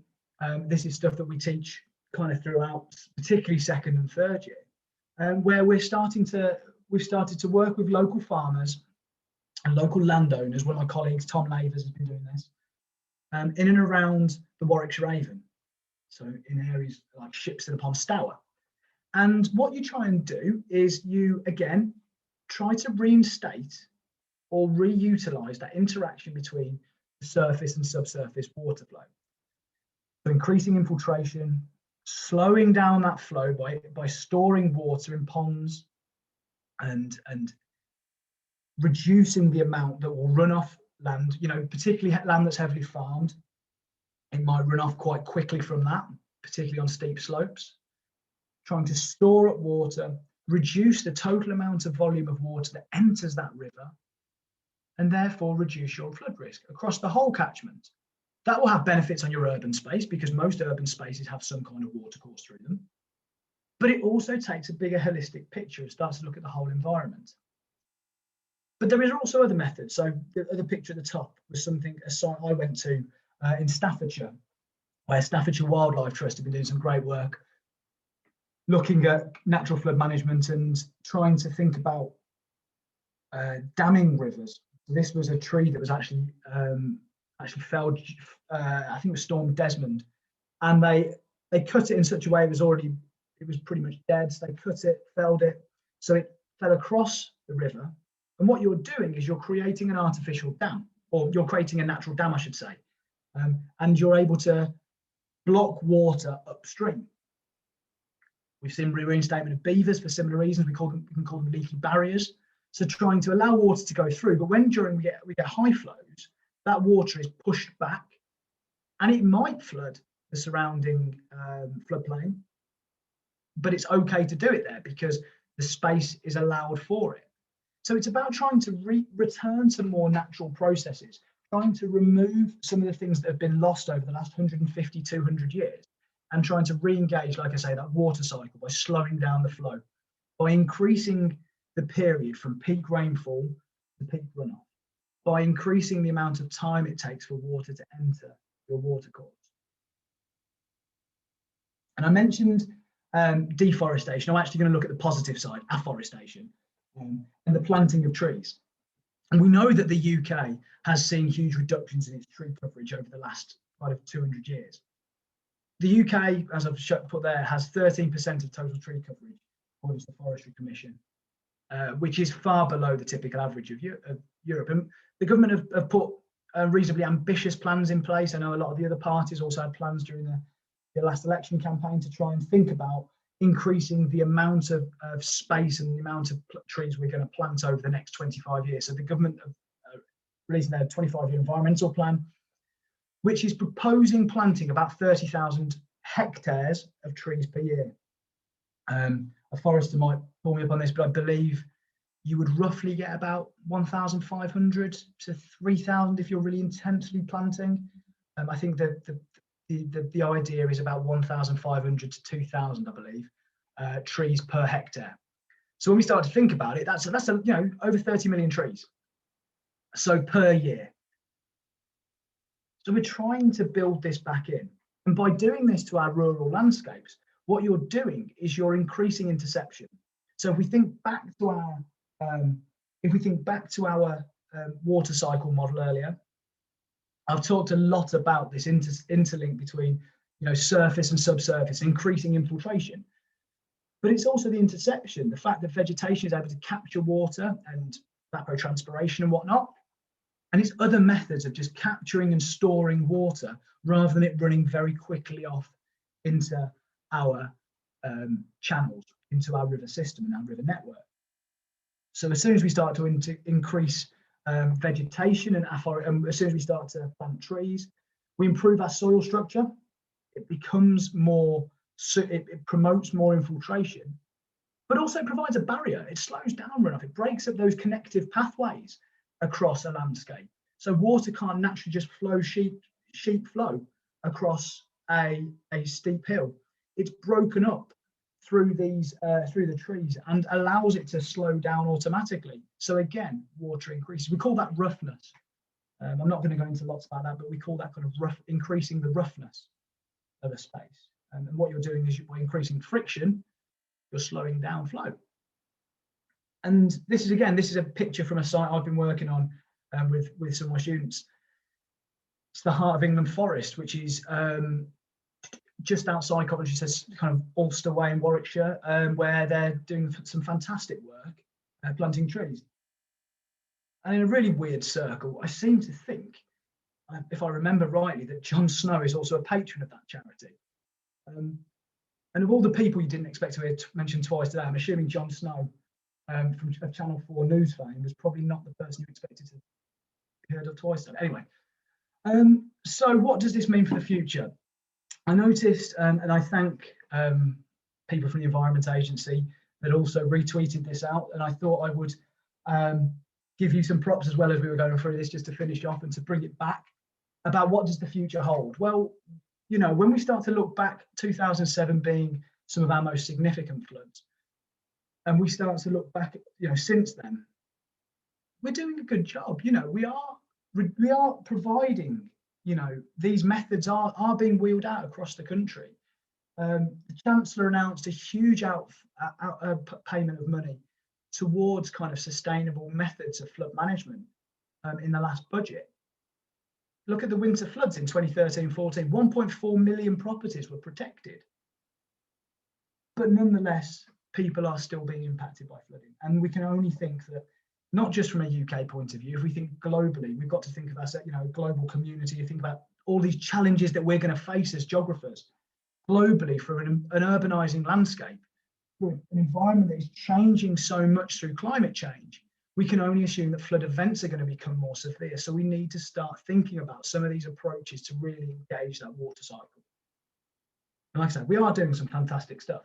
This is stuff that we teach kind of throughout, particularly second and third year, where we've started to work with local farmers and local landowners. One of my colleagues, Tom Lavers, has been doing this in and around the Warwickshire Avon, so in areas like Shipston upon Stour. And what you try and do is you, again, try to reinstate or reutilise that interaction between the surface and subsurface water flow. So increasing infiltration, slowing down that flow by storing water in ponds and reducing the amount that will run off land, particularly land that's heavily farmed. It might run off quite quickly from that, particularly on steep slopes. Trying to store up water, reduce the total amount of volume of water that enters that river, and therefore reduce your flood risk across the whole catchment. That will have benefits on your urban space because most urban spaces have some kind of watercourse through them. But it also takes a bigger holistic picture and starts to look at the whole environment. But there is also other methods. So the other picture at the top was a site I went to in Staffordshire, where Staffordshire Wildlife Trust have been doing some great work looking at natural flood management and trying to think about damming rivers. This was a tree that was actually felled, I think it was Storm Desmond, and they cut it in such a way it was pretty much dead. So they cut it, felled it, so it fell across the river. And what you're doing is you're creating an artificial dam, or you're creating a natural dam, I should say, and you're able to block water upstream. We've seen reinstatement of beavers for similar reasons. We can call them leaky barriers. So trying to allow water to go through, but when during we get high flows, that water is pushed back, and it might flood the surrounding floodplain, but it's okay to do it there because the space is allowed for it. So it's about trying to return to more natural processes, trying to remove some of the things that have been lost over the last 150, 200 years, and trying to re-engage, like I say, that water cycle by slowing down the flow, by increasing the period from peak rainfall to peak runoff, by increasing the amount of time it takes for water to enter your watercourse. And I mentioned deforestation. I'm actually going to look at the positive side, afforestation, and the planting of trees. And we know that the UK has seen huge reductions in its tree coverage over the last 200 years. The UK, as I've put there, has 13% of total tree coverage, according to the Forestry Commission, which is far below the typical average of Europe. And the government have put reasonably ambitious plans in place. I know a lot of the other parties also had plans during the last election campaign to try and think about increasing the amount of space and the amount of trees we're going to plant over the next 25 years. So the government have released their 25-year environmental plan, which is proposing planting about 30,000 hectares of trees per year. A forester might pull me up on this, but I believe you would roughly get about 1,500 to 3,000 if you're really intensely planting. I think that the idea is about 1,500 to 2,000, I believe, trees per hectare. So when we start to think about it, that's over 30 million trees. So per year. So we're trying to build this back in, and by doing this to our rural landscapes, what you're doing is you're increasing interception. So if we think back to our water cycle model earlier, I've talked a lot about this interlink between surface and subsurface, increasing infiltration. But it's also the interception, the fact that vegetation is able to capture water and evapotranspiration and whatnot. And it's other methods of just capturing and storing water rather than it running very quickly off into our channels, into our river system and our river network. So as soon as we start to increase vegetation and as soon as we start to plant trees, we improve our soil structure. It becomes more, it promotes more infiltration, but also provides a barrier. It slows down runoff. It breaks up those connective pathways across a landscape. So water can't naturally just flow sheep flow across a steep hill. It's broken up through the trees and allows it to slow down automatically. So again, water increases. We call that roughness. I'm not going to go into lots about that, but we call that kind of increasing the roughness of a space. And what you're doing is by increasing friction, you're slowing down flow. And this is a picture from a site I've been working on with some of my students. It's the Heart of England Forest, which is just outside Coventry, says kind of Ulster Way in Warwickshire, where they're doing some fantastic work planting trees. And in a really weird circle, I seem to think, if I remember rightly, that Jon Snow is also a patron of that charity. And of all the people you didn't expect to hear mentioned twice today, I'm assuming Jon Snow from Channel 4 News fame was probably not the person you expected to be heard of twice today. Anyway, so what does this mean for the future? I noticed, and I thank people from the Environment Agency that also retweeted this out, and I thought I would give you some props as well as we were going through this, just to finish off and to bring it back about what does the future hold. Well, when we start to look back, 2007 being some of our most significant floods, and we start to look back, since then, we're doing a good job. We are providing. These methods are being wheeled out across the country. The Chancellor announced a huge payment of money towards kind of sustainable methods of flood management in the last budget. Look at the winter floods in 2013-14, 1.4 million properties were protected. But nonetheless, people are still being impacted by flooding. And we can only think that, not just from a UK point of view, if we think globally, we've got to think of ourselves, a global community. You think about all these challenges that we're going to face as geographers globally for an urbanizing landscape, an environment that is changing so much through climate change. we can only assume that flood events are going to become more severe. So we need to start thinking about some of these approaches to really engage that water cycle. And like I said, we are doing some fantastic stuff.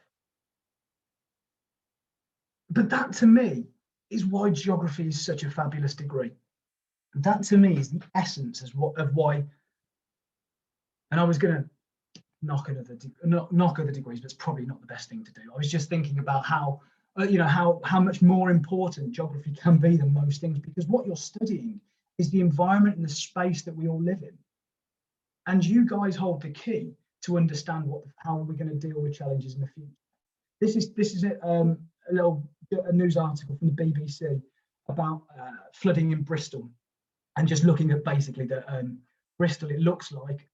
But that to me is why geography is such a fabulous degree. That to me is the essence of why, and I was going to knock other degrees, but it's probably not the best thing to do. I was just thinking about how, how much more important geography can be than most things, because what you're studying is the environment and the space that we all live in. And you guys hold the key to understand how we're going to deal with challenges in the future. This is a news article from the BBC about flooding in Bristol, and just looking at basically that Bristol, it looks like,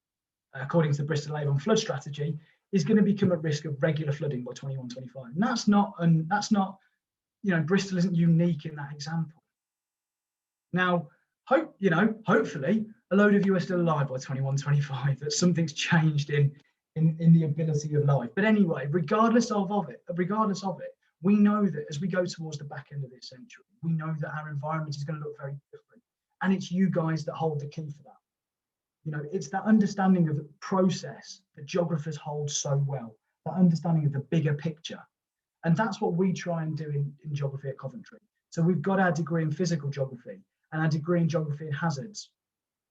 according to the Bristol Avon flood strategy, is going to become at risk of regular flooding by 21-25. And that's not, Bristol isn't unique in that example. Now, hopefully a load of you are still alive by 21-25, that something's changed in the ability of life. But anyway, regardless of it, we know that as we go towards the back end of this century, we know that our environment is going to look very different. And it's you guys that hold the key for that. It's that understanding of the process that geographers hold so well, that understanding of the bigger picture. And that's what we try and do in geography at Coventry. So we've got our degree in physical geography and our degree in geography and hazards,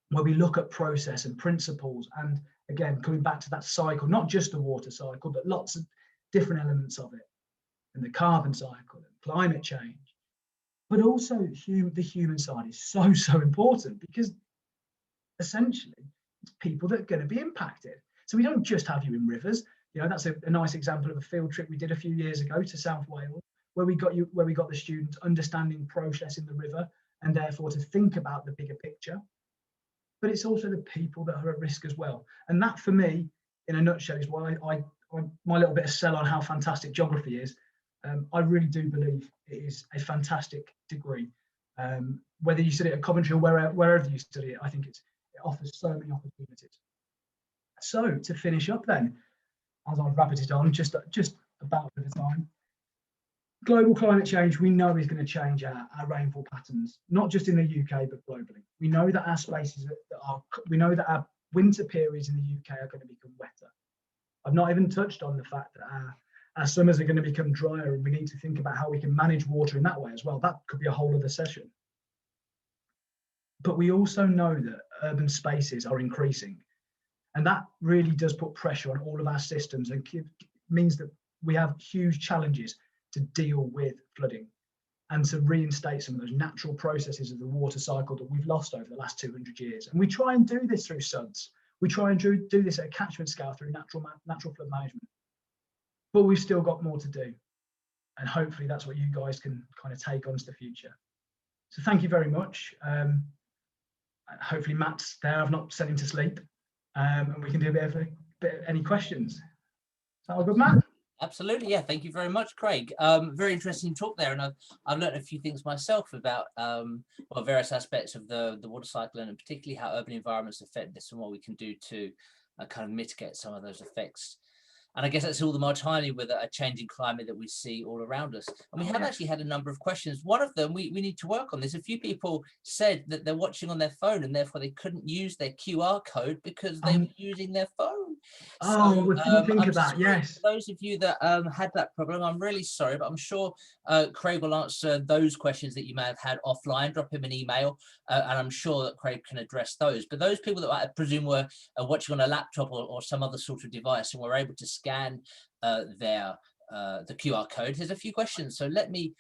where we look at process and principles. And again, coming back to that cycle, not just the water cycle, but lots of different elements of it, and the carbon cycle and climate change. But also the human side is so important, because essentially it's people that are going to be impacted. So we don't just have you in rivers. That's a nice example of a field trip we did a few years ago to South Wales, where we got the students understanding process in the river, and therefore to think about the bigger picture. But it's also the people that are at risk as well. And that, for me, in a nutshell, is why my little bit of sell on how fantastic geography is. I really do believe it is a fantastic degree. Whether you study it at Coventry or wherever you study it, I think it offers so many opportunities. So to finish up then, as I've wrapped it on, just about the time, global climate change, we know, is going to change our rainfall patterns, not just in the UK, but globally. We know that our winter periods in the UK are going to become wetter. I've not even touched on the fact that our summers are going to become drier, and we need to think about how we can manage water in that way as well. That could be a whole other session. But we also know that urban spaces are increasing, and that really does put pressure on all of our systems, and means that we have huge challenges to deal with flooding and to reinstate some of those natural processes of the water cycle that we've lost over the last 200 years. And we try and do this through SUDS. We try and do this at a catchment scale through natural flood management. But we've still got more to do. And hopefully that's what you guys can kind of take on to the future. So thank you very much. Hopefully Matt's there. I've not sent him to sleep. And we can do a bit of any questions. Is that all good, Matt? Absolutely, yeah. Thank you very much, Craig. Very interesting talk there, and I've learned a few things myself about various aspects of the water cycle, and particularly how urban environments affect this, and what we can do to kind of mitigate some of those effects. And I guess that's all the more timely with a changing climate that we see all around us. And we have actually had a number of questions. One of them we need to work on this. A few people said that they're watching on their phone, and therefore they couldn't use their QR code because they were using their phone. Oh, we didn't think of that, yes. For those of you that had that problem, I'm really sorry, but I'm sure Craig will answer those questions that you may have had offline. Drop him an email, and I'm sure that Craig can address those. But those people that I presume were watching on a laptop or some other sort of device and were able to scan the QR code, there's a few questions. So let me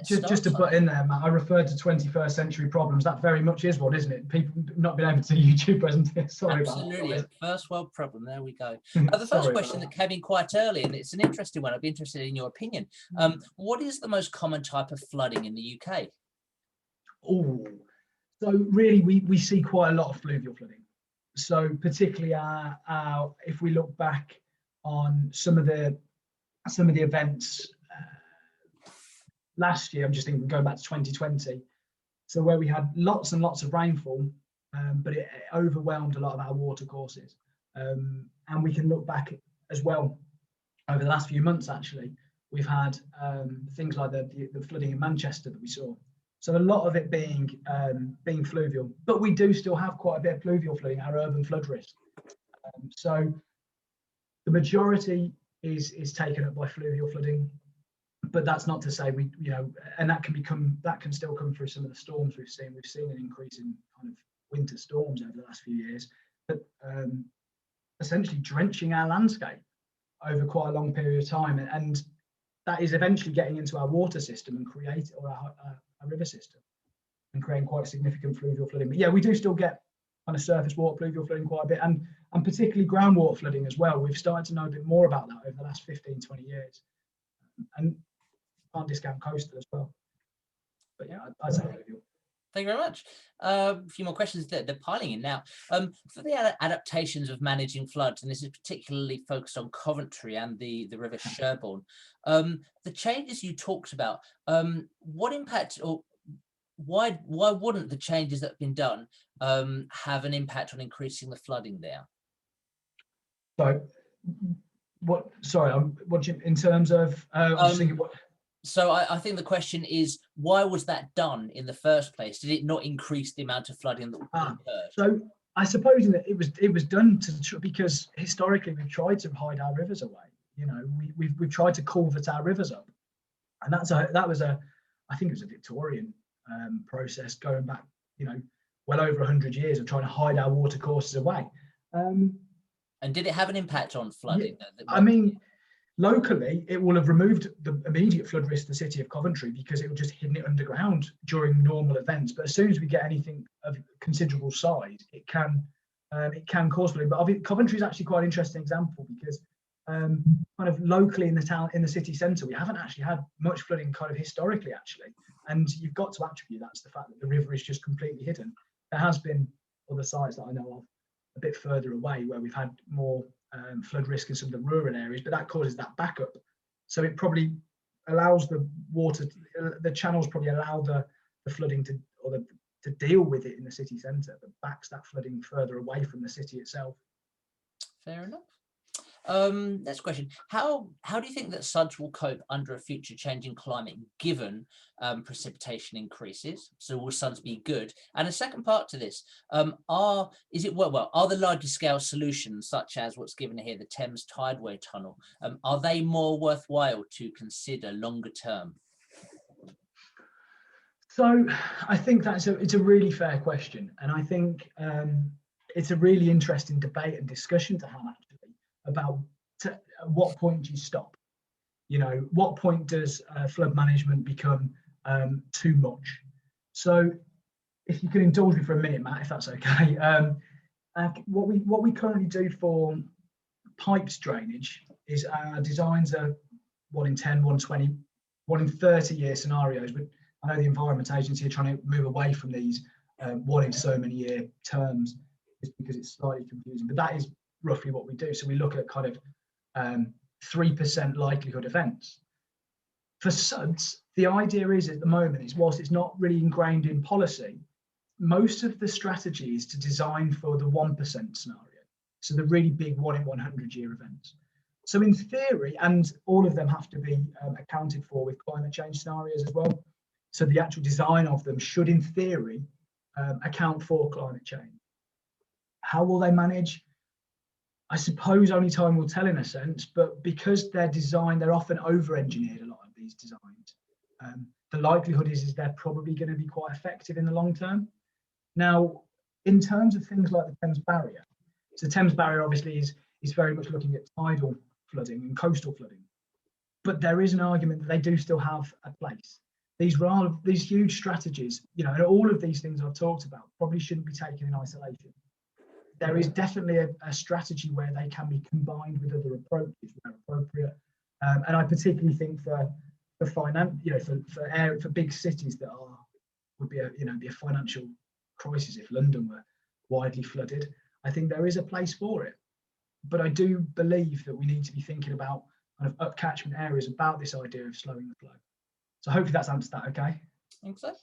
just to put in there, Matt, I referred to 21st century problems. That very much is one, isn't it? People not being able to YouTube presentation. Sorry Absolutely, about that. First world problem. There we go. The first question that came in quite early, and it's an interesting one. I'd be interested in your opinion. What is the most common type of flooding in the UK? Oh, so really, we see quite a lot of fluvial flooding. So particularly if we look back on some of the events last year, I'm just thinking going back to 2020, so where we had lots and lots of rainfall, but it overwhelmed a lot of our water courses. And we can look back as well over the last few months. Actually, we've had things like the flooding in Manchester that we saw. So a lot of it being fluvial, but we do still have quite a bit of pluvial flooding, our urban flood risk. So the majority is taken up by fluvial flooding, but that's not to say we, and that can still come through some of the storms we've seen. We've seen an increase in kind of winter storms over the last few years, but essentially drenching our landscape over quite a long period of time, and that is eventually getting into our water system and our river system and creating quite significant fluvial flooding. But yeah, we do still get kind of surface water fluvial flooding quite a bit, and particularly groundwater flooding as well. We've started to know a bit more about that over the last 15, 20 years. And can't discount coastal as well. But yeah, I'd say fluvial. Thank you very much. A few more questions there. They're piling in now. For the adaptations of managing floods, and this is particularly focused on Coventry and the River Sherborne, the changes you talked about, what impact, or why wouldn't the changes that have been done have an impact on increasing the flooding there? So, what in terms of? I'm just thinking what. So I think the question is, why was that done in the first place? Did it not increase the amount of flooding that occurred? So I suppose that it was done because historically we've tried to hide our rivers away. We've tried to culvert our rivers up, and I think it was a Victorian process going back, well over 100 years of trying to hide our water courses away. And did it have an impact on flooding? Yeah, I mean, locally, it will have removed the immediate flood risk to the city of Coventry because it will just hidden it underground during normal events. But as soon as we get anything of considerable size, it can cause flooding. But Coventry is actually quite an interesting example because kind of locally in the city centre, we haven't actually had much flooding kind of historically, actually. And you've got to attribute that to the fact that the river is just completely hidden. There has been other sites that I know of a bit further away where we've had more flood risk in some of the rural areas, but that causes that backup. So it probably allows the channels probably allow the flooding to deal with it in the city centre, but backs that flooding further away from the city itself. Fair enough. Next question. How do you think that SUDS will cope under a future changing climate given precipitation increases? So will SUDS be good? And a second part to this, are the larger scale solutions such as what's given here, the Thames Tideway Tunnel, are they more worthwhile to consider longer term? So I think it's a really fair question, and I think it's a really interesting debate and discussion to have actually about at what point do you stop? What point does flood management become too much? So if you can indulge me for a minute, Matt, if that's okay. What we currently do for pipes drainage is our designs are 1 in 10, 1 in 20, 1 in 30-year scenarios. But I know the Environment Agency are trying to move away from these 1 in so many year terms just because it's slightly confusing. But that is roughly what we do. So we look at kind of 3% likelihood events. For SUDS, the idea is at the moment is whilst it's not really ingrained in policy, most of the strategy is to design for the 1% scenario. So the really big 1 in 100-year events. So in theory, and all of them have to be accounted for with climate change scenarios as well. So the actual design of them should in theory account for climate change. How will they manage? I suppose only time will tell in a sense, but because they're designed, they're often over-engineered, a lot of these designs. The likelihood is they're probably going to be quite effective in the long term. Now, in terms of things like the Thames Barrier, so the Thames Barrier obviously is very much looking at tidal flooding and coastal flooding, but there is an argument that they do still have a place. These huge strategies, and all of these things I've talked about probably shouldn't be taken in isolation. There is definitely a strategy where they can be combined with other approaches where appropriate, and I particularly think for big cities that would be a financial crisis if London were widely flooded. I think there is a place for it, but I do believe that we need to be thinking about kind of up catchment areas about this idea of slowing the flow. So hopefully that's answered that. Okay. I think so.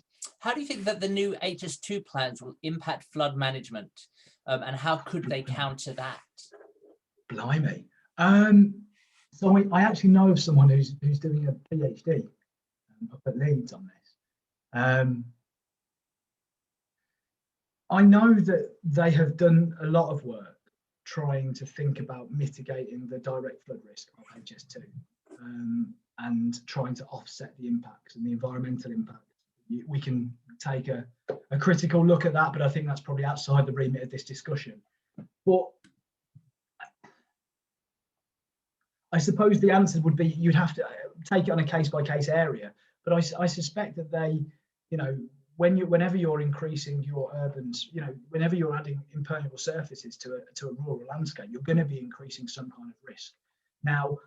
How do you think that the new HS2 plans will impact flood management, and how could they counter that? Blimey. So I actually know of someone who's doing a PhD up at Leeds on this. I know that they have done a lot of work trying to think about mitigating the direct flood risk of HS2 and trying to offset the impacts and the environmental impact. We can take a critical look at that, but I think that's probably outside the remit of this discussion. But I suppose the answer would be you'd have to take it on a case-by-case area. But I suspect that they, you know, whenever you're increasing your urbans, you know, whenever you're adding impermeable surfaces to a rural landscape, you're going to be increasing some kind of risk. Now,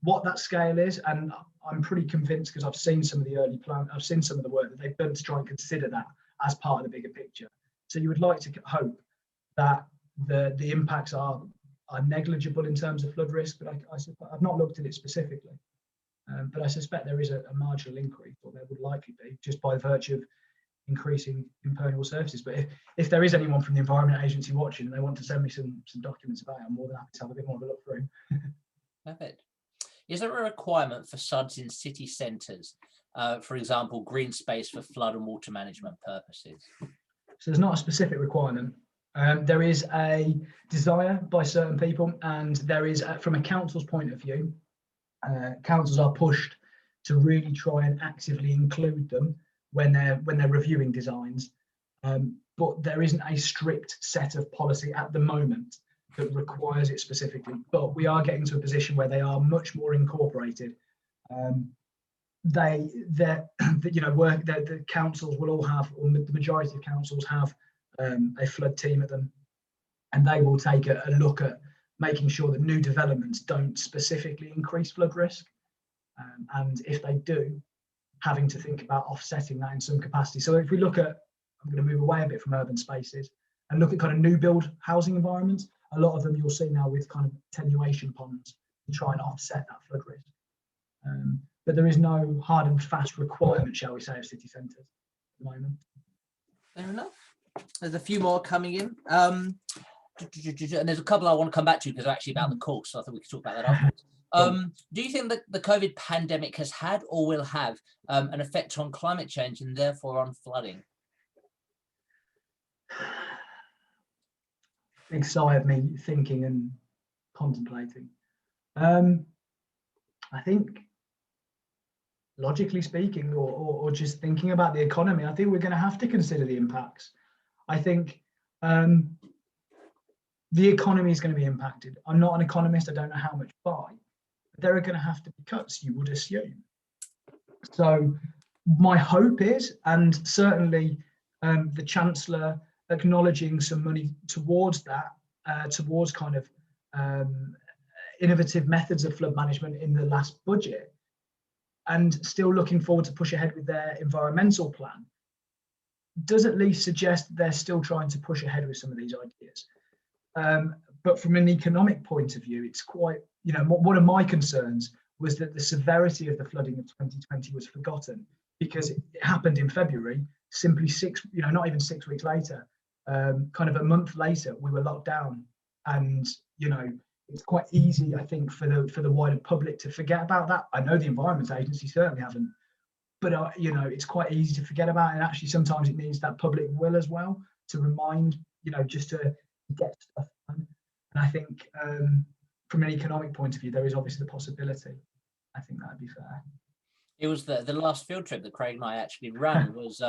what that scale is, and I'm pretty convinced because I've seen some of the early plan, I've seen some of the work that they've done to try and consider that as part of the bigger picture. So you would like to hope that the impacts are negligible in terms of flood risk, but I've not looked at it specifically. But I suspect there is a marginal increase, or there would likely be, just by virtue of increasing impermeable surfaces. But if there is anyone from the Environment Agency watching and they want to send me some documents about it, I'm more than happy to have a bit more of a look through. Perfect. Is there a requirement for SUDs in city centres? For example, green space for flood and water management purposes? So there's not a specific requirement. There is a desire by certain people, and there is, from a council's point of view, councils are pushed to really try and actively include them when they're reviewing designs. But there isn't a strict set of policy at the moment that requires it specifically. But we are getting to a position where they are much more incorporated. The councils will all have, or the majority of councils have, a flood team at them, and they will take a look at making sure that new developments don't specifically increase flood risk, and if they do, having to think about offsetting that in some capacity. So if we look at, I'm going to move away a bit from urban spaces and look at kind of new build housing environments, a lot of them you'll see now with kind of attenuation ponds to try and offset that flood risk. But there is no hard and fast requirement, shall we say, of city centres at the moment. Fair enough. There's a few more coming in. And there's a couple I want to come back to because they're actually about the course, so I think we can talk about that afterwards. Do you think that the COVID pandemic has had or will have an effect on climate change and therefore on flooding? Big sigh of me thinking and contemplating. I think, logically speaking, or just thinking about the economy, I think we're going to have to consider the impacts. I think the economy is going to be impacted. I'm not an economist, I don't know how much by, but there are going to have to be cuts, you would assume. So my hope is, and certainly the Chancellor acknowledging some money towards that, towards kind of innovative methods of flood management in the last budget, and still looking forward to push ahead with their environmental plan, does at least suggest they're still trying to push ahead with some of these ideas. But from an economic point of view, it's quite, you know, one of my concerns was that the severity of the flooding of 2020 was forgotten because it happened in February, simply not even 6 weeks later, kind of a month later, we were locked down. And, you know, it's quite easy, I think, for the wider public to forget about that. I know the Environment Agency certainly haven't, but you know, it's quite easy to forget about it. And actually, sometimes it needs that public will as well to remind, you know, just to get stuff done. And I think from an economic point of view, there is obviously the possibility. I think that'd be fair. It was the last field trip that Craig and I actually ran was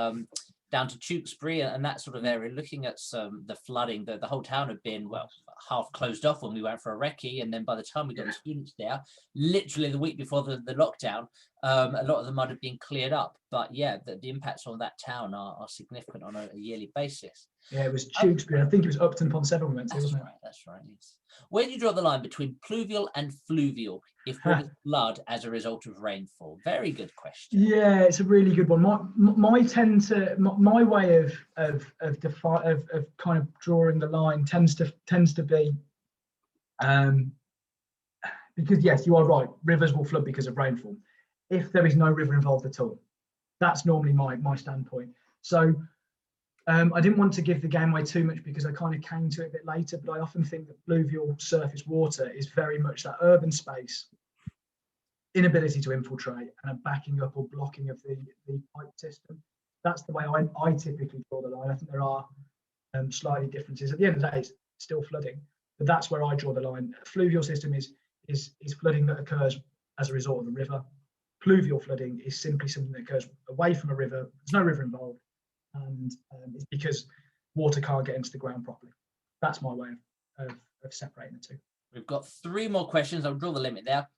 down to Tewkesbury and that sort of area, looking at the flooding. The whole town had been, well, half closed off when we went for a recce, and then by the time we got the students there, literally the week before the lockdown, a lot of the mud had been cleared up. But yeah, the impacts on that town are significant on a yearly basis. Yeah, it was Tewkesbury. I think it was Upton upon Severn we went to, wasn't it? That's right, yes. Where do you draw the line between pluvial and fluvial if rivers flood as a result of rainfall? Very good question. Yeah, it's a really good one. My way of kind of drawing the line tends to be because yes, you are right. Rivers will flood because of rainfall. If there is no river involved at all, that's normally my standpoint. So I didn't want to give the game away too much because I kind of came to it a bit later, but I often think that fluvial surface water is very much that urban space inability to infiltrate and a backing up or blocking of the pipe system. that's the way I typically draw the line. I think there are slightly differences. At the end of the day, it's still flooding, but that's where I draw the line. A fluvial system is flooding that occurs as a result of a river. Pluvial flooding is simply something that occurs away from a river. There's no river involved, and it's because water can't get into the ground properly. That's my way of separating the two. We've got 3 more questions. I'll draw the limit there.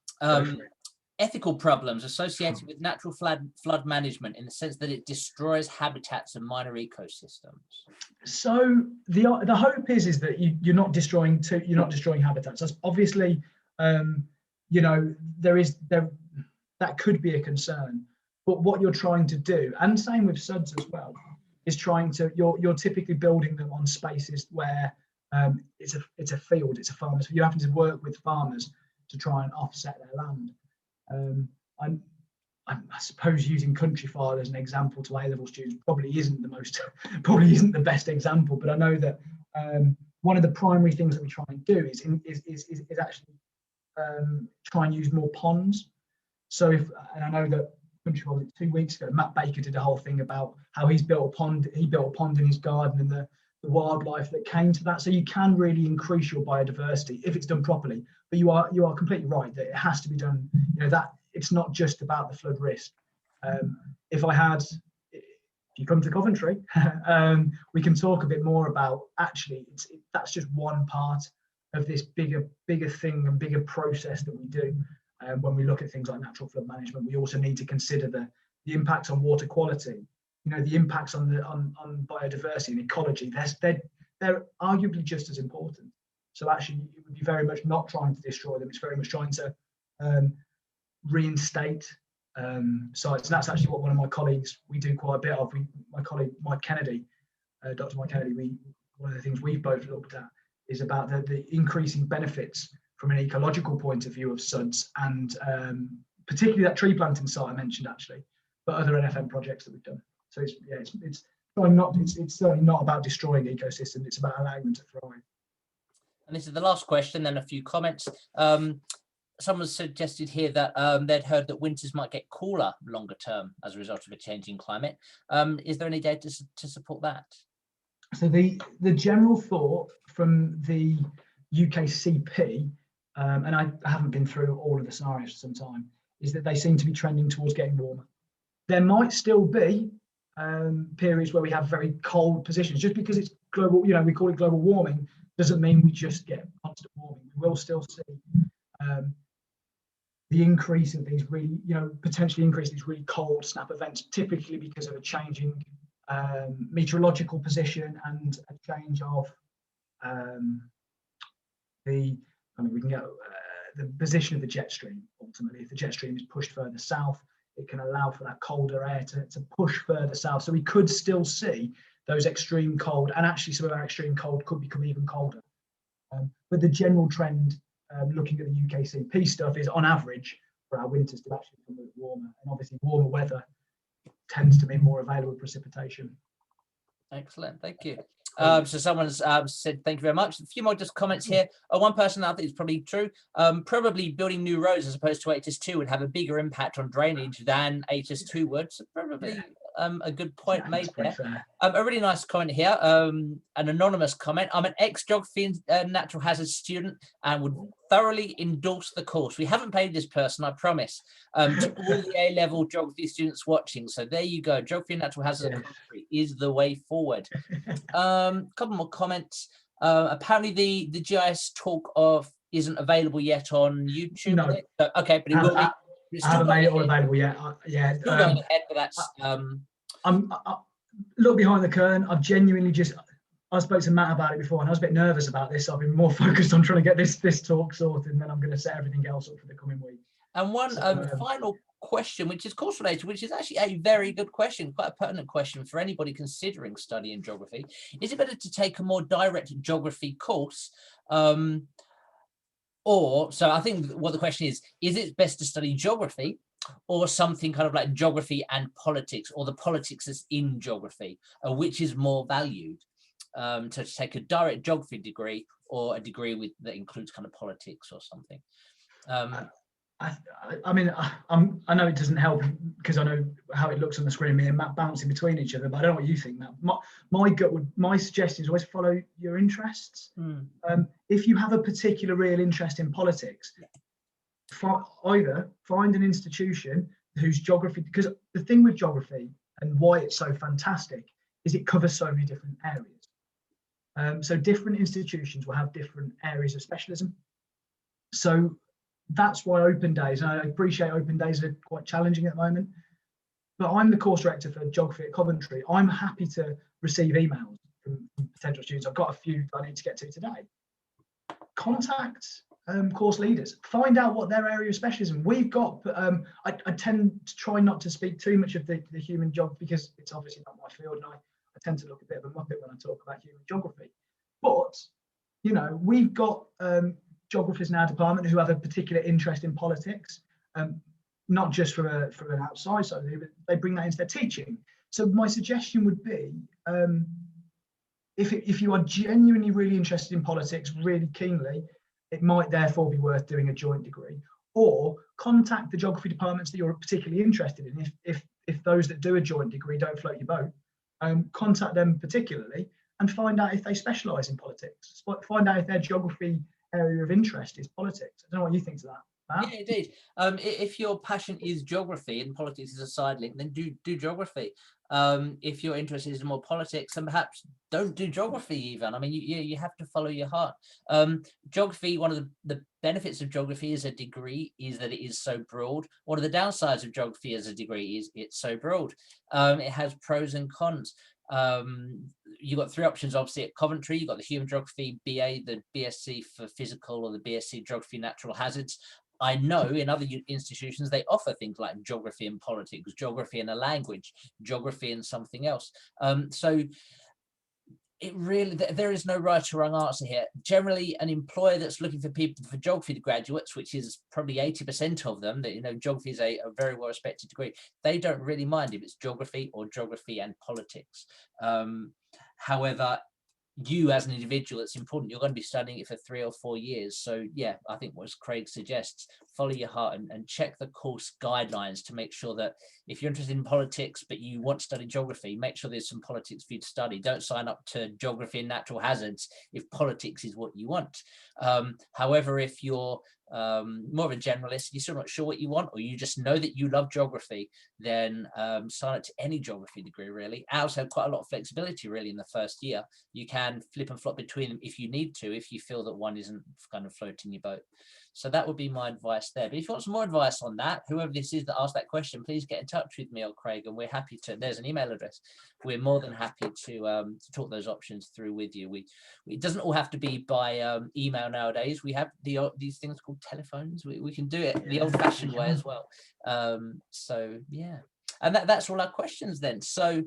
Ethical problems associated with natural flood management, in the sense that it destroys habitats and minor ecosystems. So the hope is that you're not destroying habitats. That's obviously, you know, that could be a concern. But what you're trying to do, and same with SUDs as well, is you're typically building them on spaces where it's a field, it's a farmer's. You're having to work with farmers to try and offset their land. I suppose using Countryfile as an example to A-level students probably isn't the best example, but I know that one of the primary things that we try and do is actually try and use more ponds. So and I know that Countryfile 2 weeks ago, Matt Baker did a whole thing about how he built a pond in his garden and the wildlife that came to that. So you can really increase your biodiversity if it's done properly. But you are completely right that it has to be done. You know, that it's not just about the flood risk. If you come to Coventry, we can talk a bit more about actually that's just one part of this bigger thing and bigger process that we do. When we look at things like natural flood management, we also need to consider the impacts on water quality. You know, the impacts on biodiversity and ecology. They're arguably just as important. So actually, it would be very much not trying to destroy them. It's very much trying to reinstate sites. And that's actually what one of my colleagues, we do quite a bit of. My colleague Mike Kennedy, Dr. Mike Kennedy, one of the things we've both looked at is about the increasing benefits from an ecological point of view of SUDs, and particularly that tree planting site I mentioned actually, but other NFM projects that we've done. So it's certainly not about destroying ecosystems. It's about allowing them to thrive. And this is the last question, then a few comments. Someone suggested here that they'd heard that winters might get cooler longer term as a result of a changing climate. Is there any data to support that? So the general thought from the UKCP, and I haven't been through all of the scenarios for some time, is that they seem to be trending towards getting warmer. There might still be periods where we have very cold positions. Just because it's global, you know, we call it global warming, doesn't mean we just get constant warming. We will still see the increase of these really, you know, potentially increase these really cold snap events, typically because of a changing meteorological position and a change of the position of the jet stream. Ultimately, if the jet stream is pushed further south, it can allow for that colder air to push further south. So we could still see those extreme cold, and actually some of our extreme cold could become even colder. But the general trend, looking at the UKCP stuff, is on average for our winters to actually become a bit warmer. And obviously warmer weather tends to mean more available precipitation. Excellent, thank you. So someone's said thank you very much. A few more just comments here. One person, I think it's probably true, probably building new roads as opposed to HS2 would have a bigger impact on drainage than HS2 would. So probably a good point made there. A really nice comment here, an anonymous comment. I'm an ex-geography and natural hazards student and would thoroughly endorse the course. We haven't paid this person, I promise, to all the A-level geography students watching. So there you go. Geography and natural hazards is the way forward. Couple more comments. Apparently the GIS talk isn't available yet on YouTube. No. So, okay, but it will be. I haven't made it all available yet. Still going ahead, but that's. I'm look behind the curtain. I've genuinely I spoke to Matt about it before, and I was a bit nervous about this. I've been more focused on trying to get this talk sorted, and then I'm going to set everything else up for the coming week. And one final question, which is course related, which is actually a very good question, quite a pertinent question for anybody considering studying geography. Is it better to take a more direct geography course? So I think what the question is it best to study geography or something kind of like geography and politics, or the politics that's in geography, which is more valued? To take a direct geography degree or a degree that includes kind of politics or something. I mean, I know it doesn't help because I know how it looks on the screen, me and Matt bouncing between each other, but I don't know what you think, Matt. My suggestion is always follow your interests. If you have a particular real interest in politics, either find an institution whose geography, because the thing with geography and why it's so fantastic is it covers so many different areas. So different institutions will have different areas of specialism. So that's why open days, and I appreciate open days are quite challenging at the moment, but I'm the course director for geography at Coventry. I'm happy to receive emails from potential students. I've got a few I need to get to today. Contact course leaders, find out what their area of specialism. We've got, I tend to try not to speak too much of the human geography because it's obviously not my field, and I tend to look a bit of a muppet when I talk about human geography. But, you know, we've got geographers in our department who have a particular interest in politics, not just from an outside side, but they bring that into their teaching. So my suggestion would be, if you are genuinely really interested in politics, really keenly, it might therefore be worth doing a joint degree, or contact the geography departments that you're particularly interested in. If those that do a joint degree don't float your boat, contact them particularly and find out if they specialise in politics. Find out if their geography area of interest is politics. I don't know what you think to that, Matt. Yeah, indeed. If your passion is geography and politics is a side link, then do geography. If you're interested in more politics, then perhaps don't do geography even. I mean, you have to follow your heart. Geography, one of the benefits of geography as a degree is that it is so broad. One of the downsides of geography as a degree is it's so broad. It has pros and cons. You've got three options, obviously, at Coventry. You've got the Human Geography BA, the BSc for Physical, or the BSc Geography Natural Hazards. I know in other institutions they offer things like geography and politics, geography and a language, geography and something else. So it really, there is no right or wrong answer here. Generally, an employer that's looking for people for geography graduates, which is probably 80% of them, that, you know, geography is a very well respected degree, they don't really mind if it's geography or geography and politics. However, you as an individual, it's important, you're going to be studying it for 3 or 4 years. So yeah, I think what Craig suggests, follow your heart and check the course guidelines to make sure that if you're interested in politics but you want to study geography, make sure there's some politics for you to study. Don't sign up to geography and natural hazards if politics is what you want. However, if you're more of a generalist, you're still not sure what you want, or you just know that you love geography, then sign up to any geography degree really. Ours have quite a lot of flexibility really in the first year. You can flip and flop between them if you need to, if you feel that one isn't kind of floating your boat. So that would be my advice there. But if you want some more advice on that, whoever this is that asked that question, please get in touch with me or Craig, and we're happy to, there's an email address. We're more than happy to talk those options through with you. It doesn't all have to be by email nowadays. We have these things called telephones. We can do it the old fashioned way as well. So yeah. And that's all our questions then. So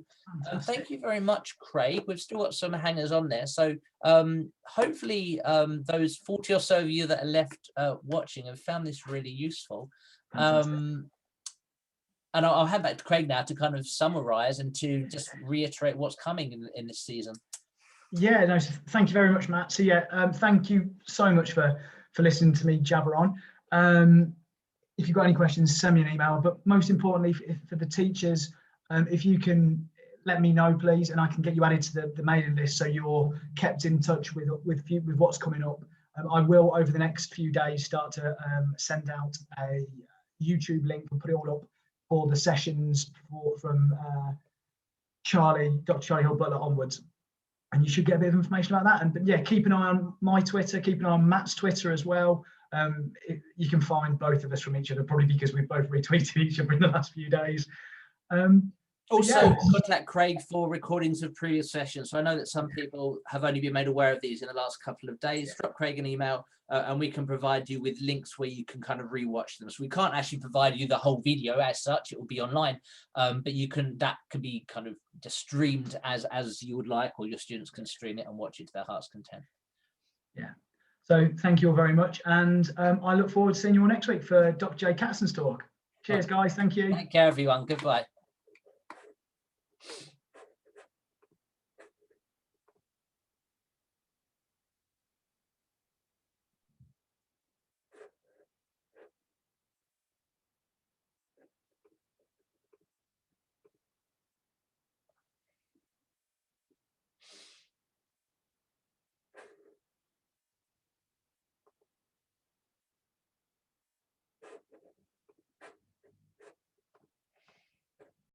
thank you very much, Craig. We've still got some hangers on there. So hopefully those 40 or so of you that are left watching have found this really useful. And I'll hand back to Craig now to kind of summarize and to just reiterate what's coming in this season. Yeah, no, thank you very much, Matt. So yeah, thank you so much for listening to me jabber on. If you've got any questions, send me an email. But most importantly, for the teachers, if you can let me know, please, and I can get you added to the mailing list so you're kept in touch with what's coming up. I will, over the next few days, start to send out a YouTube link and put it all up for the sessions from Dr. Charlie Hill Butler onwards. And you should get a bit of information about that. But yeah, keep an eye on my Twitter, keep an eye on Matt's Twitter as well. You can find both of us from each other, probably because we've both retweeted each other in the last few days. Also, contact Craig for recordings of previous sessions. So I know that some people have only been made aware of these in the last couple of days. Drop Craig an email and we can provide you with links where you can kind of rewatch them. So we can't actually provide you the whole video as such, it will be online, but that can be kind of just streamed as you would like, or your students can stream it and watch it to their heart's content. Yeah. So thank you all very much. And I look forward to seeing you all next week for Dr. J. Katson's talk. Cheers, guys. Thank you. Take care, everyone. Goodbye.